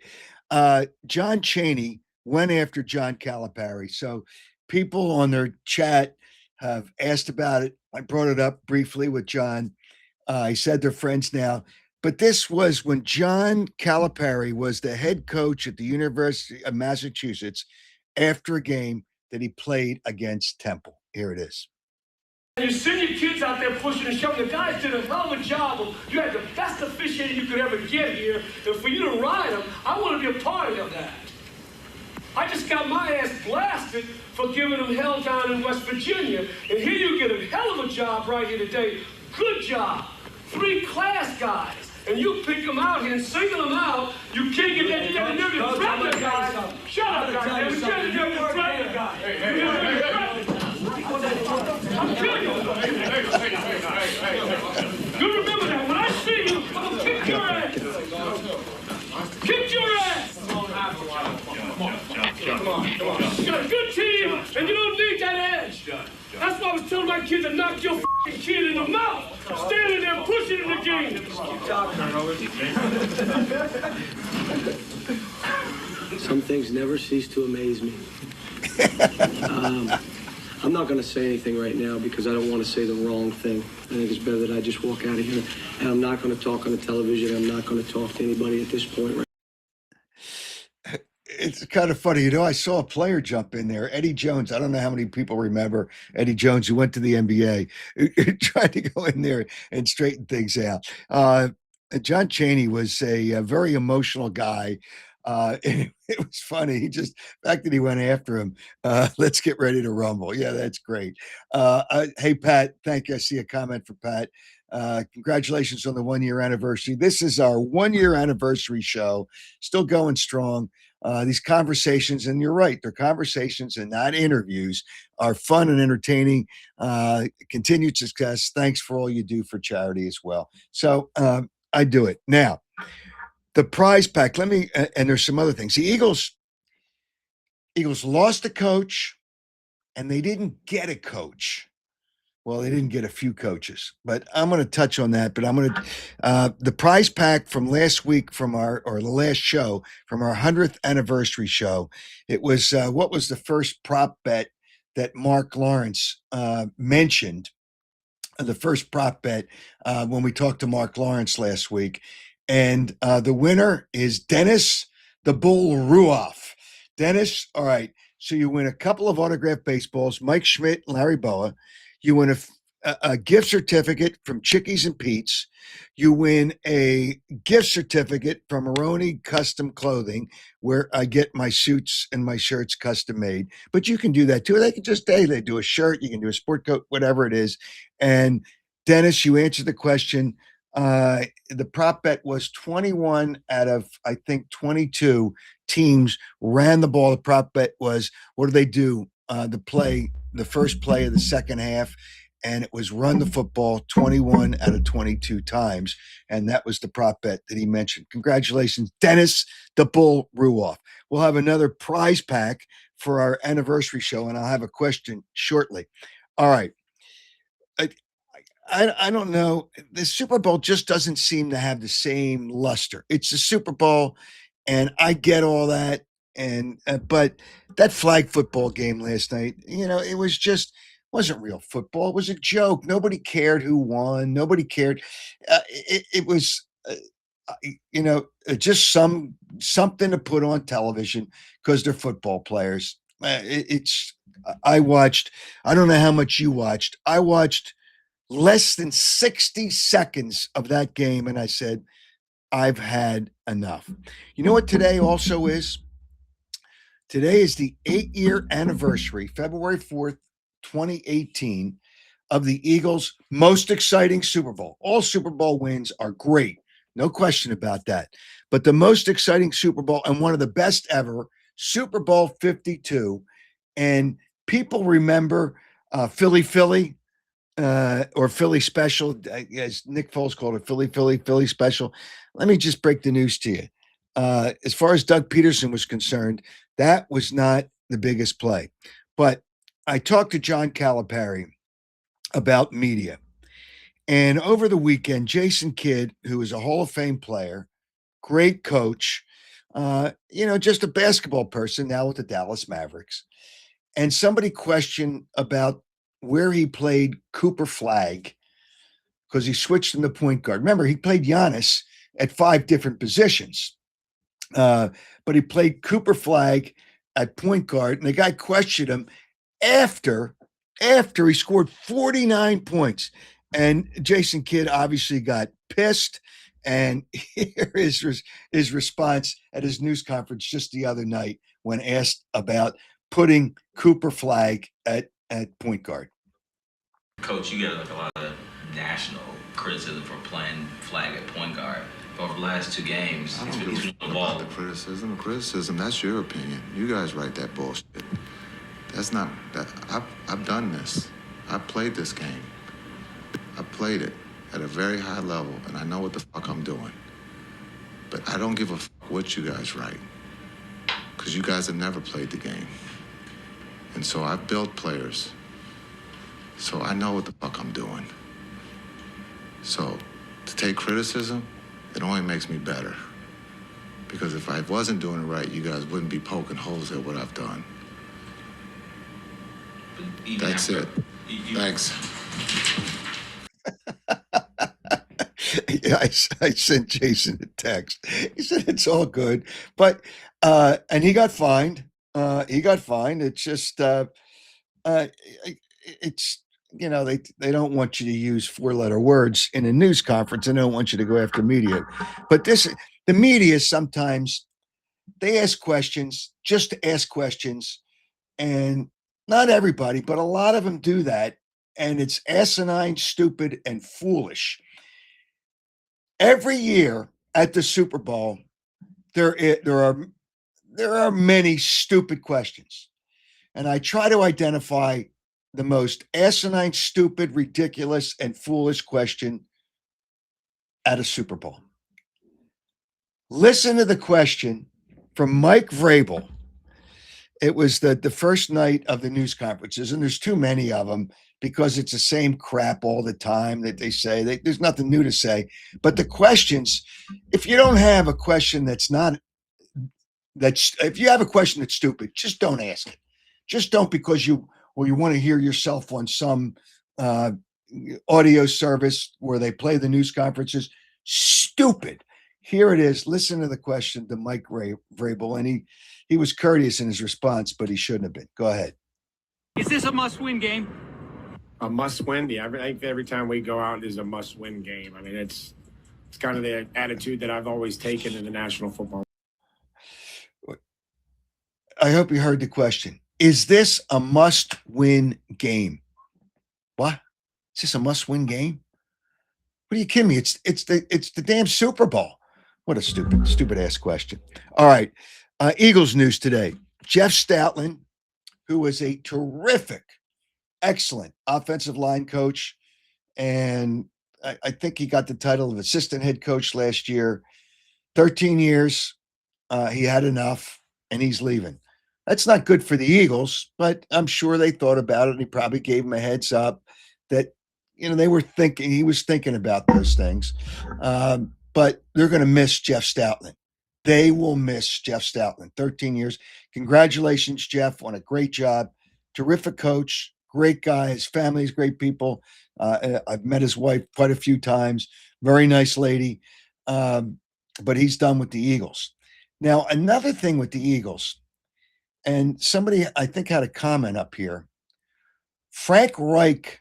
John Chaney went after John Calipari. So people on their chat have asked about it. I brought it up briefly with John. He said they're friends now. But this was when John Calipari was the head coach at the University of Massachusetts after a game that he played against Temple. Here it is. You send your kids out there pushing and shoving. The guys did a hell of a job. You had the best officiating you could ever get here. And for you to ride them, I want to be a part of that. I just got my ass blasted for giving them hell down in West Virginia. And here you get a hell of a job right here today. Good job. 3 class guys. And you pick them out here and single them out. You can't get that. You got to never threaten the guy. Shut up, guys. You got to never threaten the guy. I'm killing you. You remember that. When I see you, I'm going to kick your ass. Kick your ass. Come on. You got a good team, and you don't need that edge. That's why I was telling my kid to knock your f***ing kid in the mouth. Standing there pushing in the game. Some things never cease to amaze me. I'm not going to say anything right now because I don't want to say the wrong thing. I think it's better that I just walk out of here. And I'm not going to talk on the television. I'm not going to talk to anybody at this point. It's kind of funny. I saw a player jump in there, Eddie Jones. I don't know how many people remember Eddie Jones, who went to the NBA, who tried to go in there and straighten things out. John Chaney was a very emotional guy. And it was funny. The fact that he went after him. Let's get ready to rumble. Yeah, that's great. Hey, Pat, thank you. I see a comment for Pat. Congratulations on the 1-year anniversary. This is our 1-year anniversary show. Still going strong. These conversations, and you're right, they're conversations and not interviews, are fun and entertaining. Continued success. Thanks for all you do for charity as well. So I do it. Now, the prize pack, and there's some other things. The Eagles lost a coach, and they didn't get a coach. Well, they didn't get a few coaches, but I'm going to touch on that. But the prize pack from last week the last show from our 100th anniversary show. It was what was the first prop bet that Mark Lawrence mentioned? The first prop bet when we talked to Mark Lawrence last week, and the winner is Dennis the Bull Ruoff. Dennis, all right. So you win a couple of autographed baseballs, Mike Schmidt, Larry Boa. You win a gift certificate from Chickies and Pete's. You win a gift certificate from Maroney Custom Clothing, where I get my suits and my shirts custom made. But you can do that too. They can they do a shirt, you can do a sport coat, whatever it is. And Dennis, you answered the question. The prop bet was 21 out of, I think, 22 teams ran the ball. The prop bet was, what do they do? The first play of the second half, and it was run the football 21 out of 22 times. And that was the prop bet that he mentioned. Congratulations, Dennis the Bull Ruoff. We'll have another prize pack for our anniversary show, and I'll have a question shortly. All right. I don't know. The Super Bowl just doesn't seem to have the same luster. It's the Super Bowl, and I get all that. And but that flag football game last night, it wasn't real football. It was a joke. Nobody cared who won. Nobody cared. It was, just something to put on television because they're football players. I watched. I don't know how much you watched. I watched less than 60 seconds of that game, and I said, I've had enough. You know what today also is? Today is the 8-year anniversary, February 4th, 2018, of the Eagles' most exciting Super Bowl. All Super Bowl wins are great. No question about that. But the most exciting Super Bowl, and one of the best ever, Super Bowl 52. And people remember Philly, or Philly Special, as Nick Foles called it, Philly Special. Let me just break the news to you. As far as Doug Peterson was concerned, that was not the biggest play. But I talked to John Calipari about media. And over the weekend, Jason Kidd, who is a Hall of Fame player, great coach, just a basketball person now with the Dallas Mavericks. And somebody questioned about where he played Cooper Flagg because he switched him to point guard. Remember, he played Giannis at 5 different positions, but he played Cooper Flagg at point guard. And the guy questioned him after he scored 49 points. And Jason Kidd obviously got pissed. And here is his response at his news conference just the other night when asked about putting Cooper Flagg at point guard. Coach, you get like a lot of national criticism for playing Flagg at point guard. Over the last 2 games, I don't give a fuck about the criticism. That's your opinion. You guys write that bullshit. That's not that. I've done this. I played this game. I played it at a very high level, and I know what the fuck I'm doing. But I don't give a fuck what you guys write, because you guys have never played the game. And so I've built players, so I know what the fuck I'm doing. So to take criticism, it only makes me better. Because if I wasn't doing it right, you guys wouldn't be poking holes at what I've done. That's it. Thanks. Yeah, I sent Jason a text. He said it's all good, but and he got fined. It's just it's they don't want you to use 4-letter words in a news conference. They don't want you to go after media, but the media sometimes they ask questions just to ask questions, and not everybody, but a lot of them do that, and it's asinine, stupid, and foolish. Every year at the Super Bowl, there are many stupid questions, and I try to identify the most asinine, stupid, ridiculous, and foolish question at a Super Bowl. Listen to the question from Mike Vrabel. It was the first night of the news conferences, and there's too many of them because it's the same crap all the time that they say. There's nothing new to say. But the questions, if you don't have a question if you have a question that's stupid, just don't ask it. Just don't, because you want to hear yourself on some audio service where they play the news conferences. Stupid. Here it is. Listen to the question to Mike Vrabel, and he was courteous in his response, but he shouldn't have been. Go ahead. Is this a must-win game? A must-win? Yeah, I think every time we go out is a must-win game. I mean, it's kind of the attitude that I've always taken in the National Football. I hope you heard the question. Is this a must-win game? What? Is this a must-win game? What are you kidding me? It's the damn Super Bowl. What a stupid ass question. All right. Eagles news today. Jeff Stoutland, who was a terrific, excellent offensive line coach, and I think he got the title of assistant head coach last year. 13 years. He had enough, and he's leaving. That's not good for the Eagles, but I'm sure they thought about it, and he probably gave him a heads up that, he was thinking about those things. But they're going to miss Jeff Stoutland. They will miss Jeff Stoutland. 13 years. Congratulations, Jeff, on a great job. Terrific coach, great guy. His family's great people. I've met his wife quite a few times. Very nice lady. But he's done with the Eagles. Now, another thing with the Eagles, and somebody I think had a comment up here. Frank Reich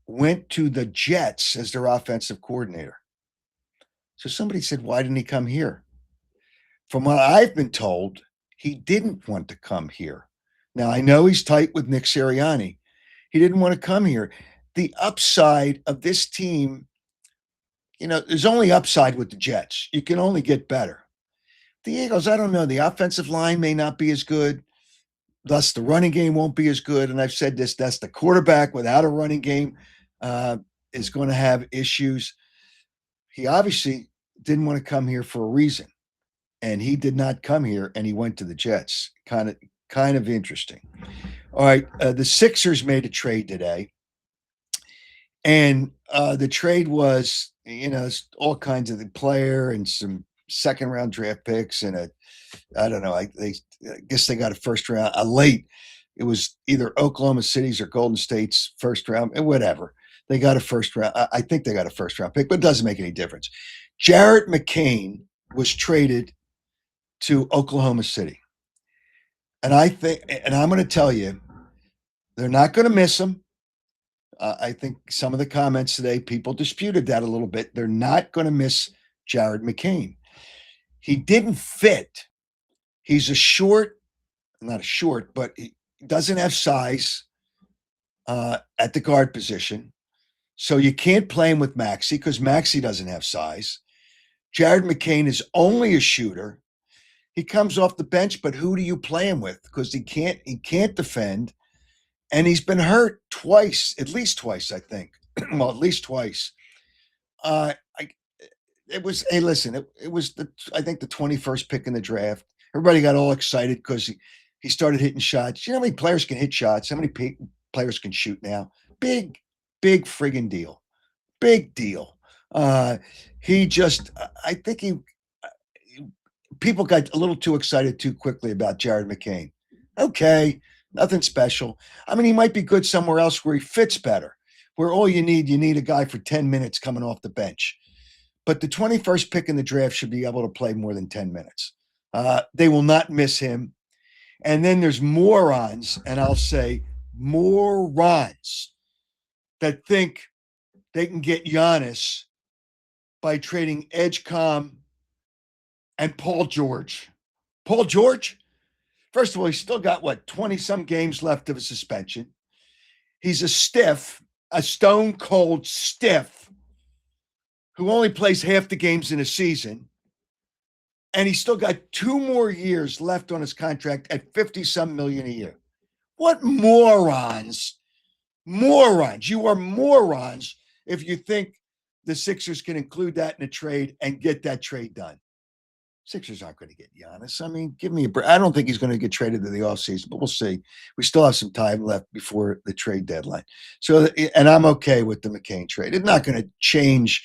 went to the Jets as their offensive coordinator. So somebody said, why didn't he come here? From what I've been told, he didn't want to come here. Now, I know he's tight with Nick Sirianni. He didn't want to come here. The upside of this team, there's only upside with the Jets. You can only get better. The Eagles, I don't know. The offensive line may not be as good. Thus, the running game won't be as good. And I've said this, that's the quarterback without a running game is going to have issues. He obviously didn't want to come here for a reason. And he did not come here, and he went to the Jets. Kind of interesting. All right. The Sixers made a trade today. And the trade was, all kinds of the player and some second round draft picks and I don't know. I guess they got a first round, a late. It was either Oklahoma City's or Golden State's first round, and whatever. They got a first round. I think they got a first round pick, but it doesn't make any difference. Jarrett McCain was traded to Oklahoma City. And I'm going to tell you, they're not going to miss him. I think some of the comments today, people disputed that a little bit. They're not going to miss Jarrett McCain. He didn't fit. He's not a short, but he doesn't have size at the guard position. So you can't play him with Maxey because Maxey doesn't have size. Jarrett McCain is only a shooter. He comes off the bench, but who do you play him with? Because he can't defend. And he's been hurt twice, at least twice, I think. Well, at least twice. It was the 21st pick in the draft. Everybody got all excited because he started hitting shots. You know how many players can hit shots? How many players can shoot now? Big friggin' deal. Big deal. People got a little too excited too quickly about Jarrett McCain. Okay. Nothing special. I mean, he might be good somewhere else where he fits better, where all you need a guy for 10 minutes coming off the bench. But the 21st pick in the draft should be able to play more than 10 minutes. They will not miss him. And then there's morons, and I'll say morons, that think they can get Giannis by trading Edgecombe and Paul George. Paul George? First of all, he's still got, 20-some games left of a suspension. He's a stone cold stiff, who only plays half the games in a season. And he's still got 2 more years left on his contract at 50-some million a year. What morons. Morons. You are morons if you think the Sixers can include that in a trade and get that trade done. Sixers aren't going to get Giannis. I mean, give me a break. I don't think he's going to get traded to the offseason, but we'll see. We still have some time left before the trade deadline. So, and I'm okay with the McCain trade. It's not going to change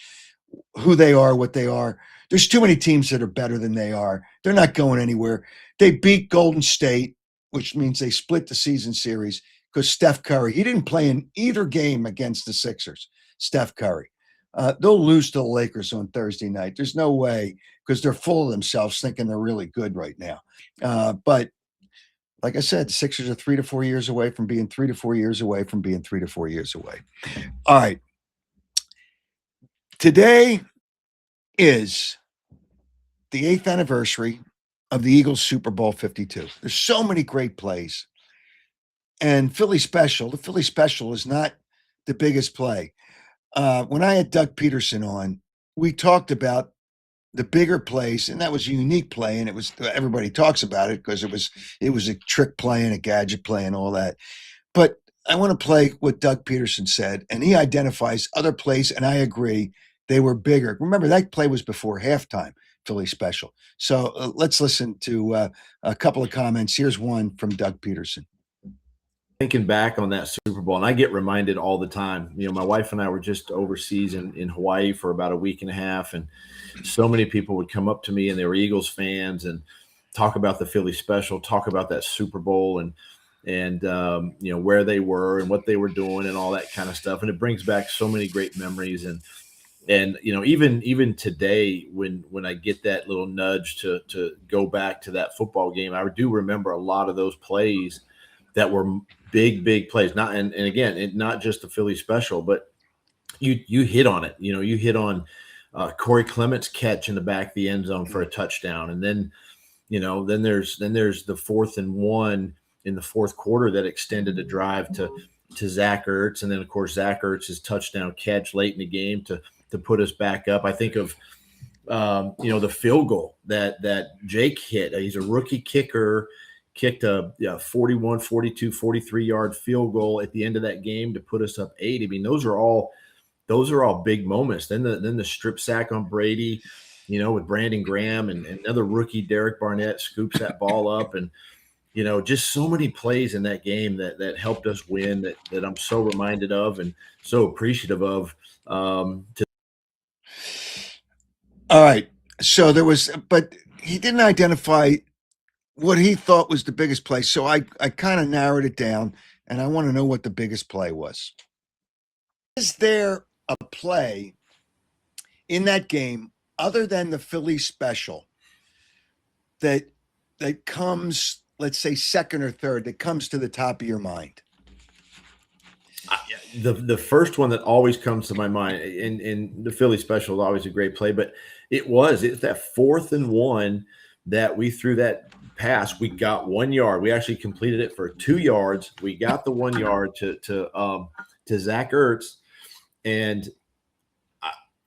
who they are, what they are. There's too many teams that are better than they are. They're not going anywhere. They beat Golden State, which means they split the season series because Steph Curry, he didn't play in either game against the Sixers, Steph Curry. They'll lose to the Lakers on Thursday night. There's no way, because they're full of themselves thinking they're really good right now. But like I said, the Sixers are 3 to 4 years away from being 3 to 4 years away from being 3 to 4 years away. All right. Today is the 8th anniversary of the Eagles Super Bowl 52. There's so many great plays. And the Philly Special is not the biggest play. When I had Doug Peterson on, we talked about the bigger plays, and that was a unique play, and it was everybody talks about it because it was a trick play and a gadget play and all that. But I want to play what Doug Peterson said, and he identifies other plays, and I agree they were bigger. Remember, that play was before halftime, Philly Special. So let's listen to a couple of comments. Here's one from Doug Peterson. Thinking back on that Super Bowl, and I get reminded all the time. You know, my wife and I were just overseas in Hawaii for about a week and a half, and so many people would come up to me, and they were Eagles fans, and talk about the Philly Special, talk about that Super Bowl, and you know, where they were and what they were doing and all that kind of stuff. And it brings back so many great memories. And you know, even today, when I get that little nudge to go back to that football game, I do remember a lot of those plays that were big plays. And again, not just the Philly Special, but you hit on it. You know, you hit on Corey Clement's catch in the back of the end zone for a touchdown, and then there's the 4th and 1 in the fourth quarter that extended a drive to Zach Ertz, and then of course Zach Ertz's touchdown catch late in the game to put us back up. I think of the field goal that Jake hit. He's a rookie kicker. Kicked a 41, 42, 43-yard field goal at the end of that game to put us up 8. I mean, those are all big moments. Then the strip sack on Brady, with Brandon Graham, and another rookie, Derek Barnett, scoops that ball up. And, just so many plays in that game that helped us win that I'm so reminded of and so appreciative of. All right. So but he didn't identify what he thought was the biggest play. So I kind of narrowed it down, and I want to know what the biggest play was. Is there a play in that game other than the Philly special that comes, let's say, second or third, that comes to the top of your mind? The first one that always comes to my mind, and the Philly special is always a great play, but it's that 4th and 1 that we threw that pass. We got 1 yard. We actually completed it for 2 yards. We got the 1 yard to Zach Ertz, and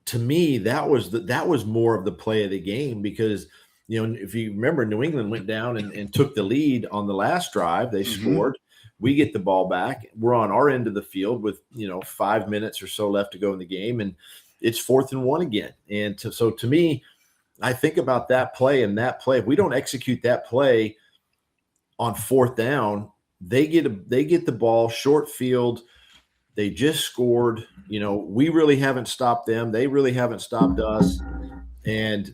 to me that was more of the play of the game because if you remember, New England went down and took the lead on the last drive. They scored. We get the ball back. We're on our end of the field with 5 minutes or so left to go in the game, and it's 4th and 1 again. And so to me, I think about that play and that play. If we don't execute that play on 4th down, they get the ball short field. They just scored. We really haven't stopped them. They really haven't stopped us. And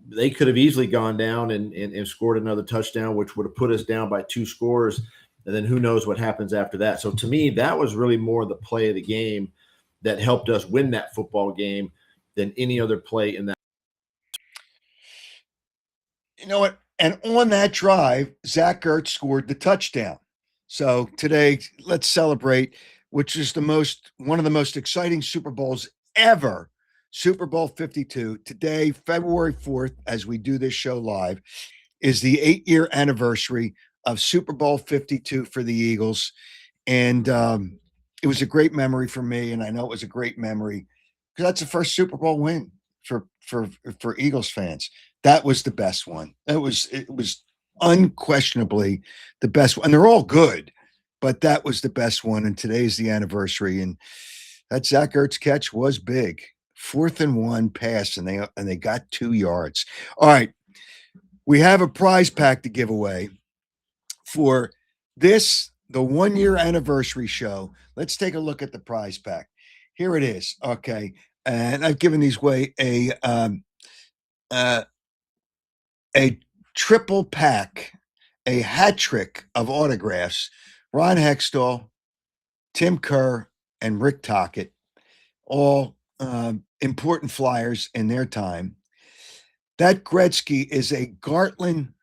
they could have easily gone down and scored another touchdown, which would have put us down by 2 scores. And then who knows what happens after that. So to me, that was really more the play of the game that helped us win that football game than any other play in that. You know what? And on that drive, Zach Ertz scored the touchdown. So today, let's celebrate, which is one of the most exciting Super Bowls ever. Super Bowl 52. Today, February 4th, as we do this show live, is the 8-year anniversary of Super Bowl 52 for the Eagles. And it was a great memory for me, and I know it was a great memory because that's the first Super Bowl win for Eagles fans. That was the best one. It was unquestionably the best one. And they're all good, but that was the best one. And today's the anniversary. And that Zach Ertz catch was big. 4th and 1 pass, and they got 2 yards. All right. We have a prize pack to give away for this, the 1-year anniversary show. Let's take a look at the prize pack. Here it is. Okay. And I've given these away a triple pack, a hat trick of autographs. Ron Hextall, Tim Kerr, and Rick Tocchet, all important flyers in their time. That Gretzky is a Gartland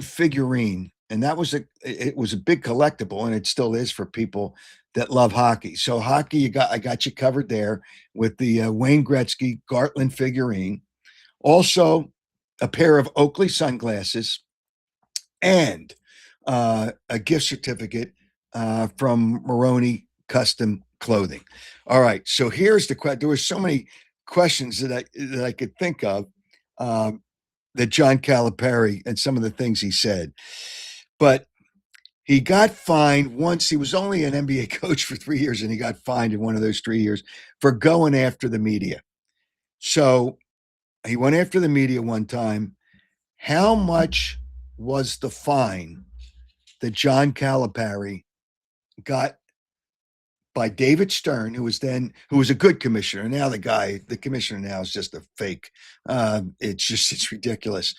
figurine, and it was a big collectible, and it still is for people that love hockey. So hockey, I got you covered there with the Wayne Gretzky Gartland figurine. Also, a pair of Oakley sunglasses and a gift certificate from Maroney Custom Clothing. All right, so here's the question. There were so many questions that I could think of that John Calipari and some of the things he said, but he got fined once. He was only an NBA coach for 3 years, and he got fined in one of those 3 years for going after the media. So he went after the media one time. How much was the fine that John Calipari got by David Stern, who was a good commissioner? Now the commissioner now is just a fake. It's ridiculous.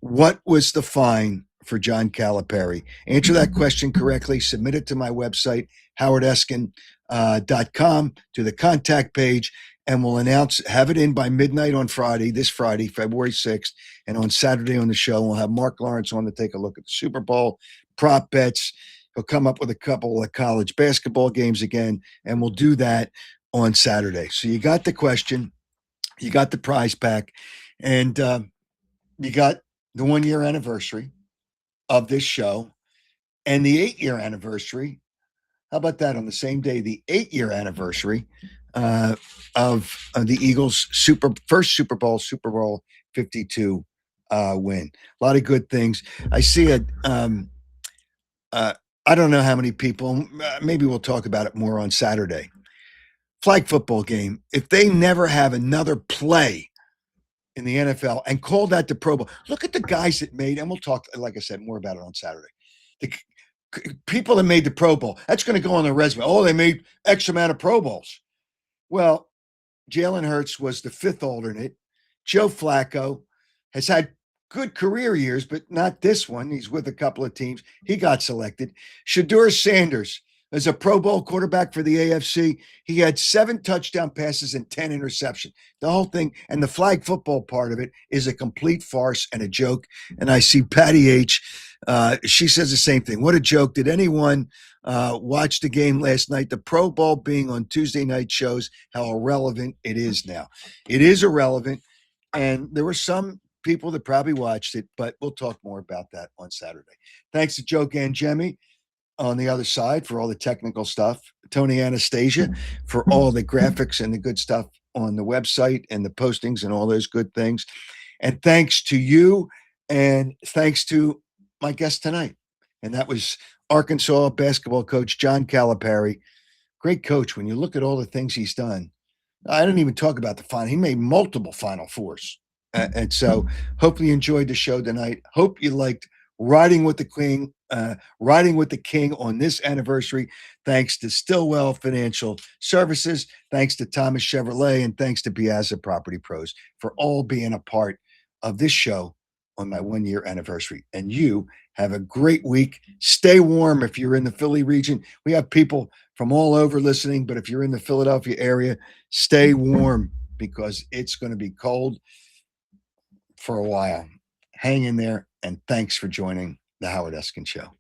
What was the fine for John Calipari? Answer that question correctly. Submit it to my website, howardeskin.com, to the contact page, and we'll have it in by midnight on this Friday, February 6th, and on Saturday on the show, we'll have Mark Lawrence on to take a look at the Super Bowl, prop bets. He'll come up with a couple of college basketball games again, and we'll do that on Saturday. So you got the question, you got the prize pack, and you got the 1-year anniversary of this show and the 8-year anniversary. How about that on the same day, the 8-year anniversary of the Eagles' first Super Bowl 52 win. A lot of good things. I see it. I don't know how many people, maybe we'll talk about it more on Saturday. Flag football game. If they never have another play in the NFL and called that the Pro Bowl. Look at the guys that made, and we'll talk, like I said, more about it on Saturday. The people that made the Pro Bowl, that's going to go on their resume. Oh, they made X amount of Pro Bowls. Well, Jalen Hurts was the 5th alternate. Joe Flacco has had good career years, but not this one. He's with a couple of teams. He got selected. Shedeur Sanders is a Pro Bowl quarterback for the AFC. He had 7 touchdown passes and 10 interceptions. The whole thing, and the flag football part of it, is a complete farce and a joke. And I see Patty H. She says the same thing. What a joke. Did anyone watch the game last night? The Pro Bowl being on Tuesday night shows how irrelevant it is now. It is irrelevant. And there were some people that probably watched it, but we'll talk more about that on Saturday. Thanks to Joe Gangemi on the other side for all the technical stuff, Tony Anastasia for all the graphics and the good stuff on the website and the postings and all those good things. And thanks to you, and thanks to my guest tonight. And that was Arkansas basketball coach John Calipari. Great coach. When you look at all the things he's done, I didn't even talk about the final. He made multiple Final Fours. And so hopefully you enjoyed the show tonight. Hope you liked riding with the king on this anniversary. Thanks to Stillwell Financial Services. Thanks to Thomas Chevrolet, and thanks to Piazza Property Pros for all being a part of this show on my 1-year anniversary. And you have a great week. Stay warm if you're in the Philly region. We have people from all over listening, but if you're in the Philadelphia area, stay warm because it's going to be cold for a while. Hang in there, and thanks for joining the Howard Eskin Show.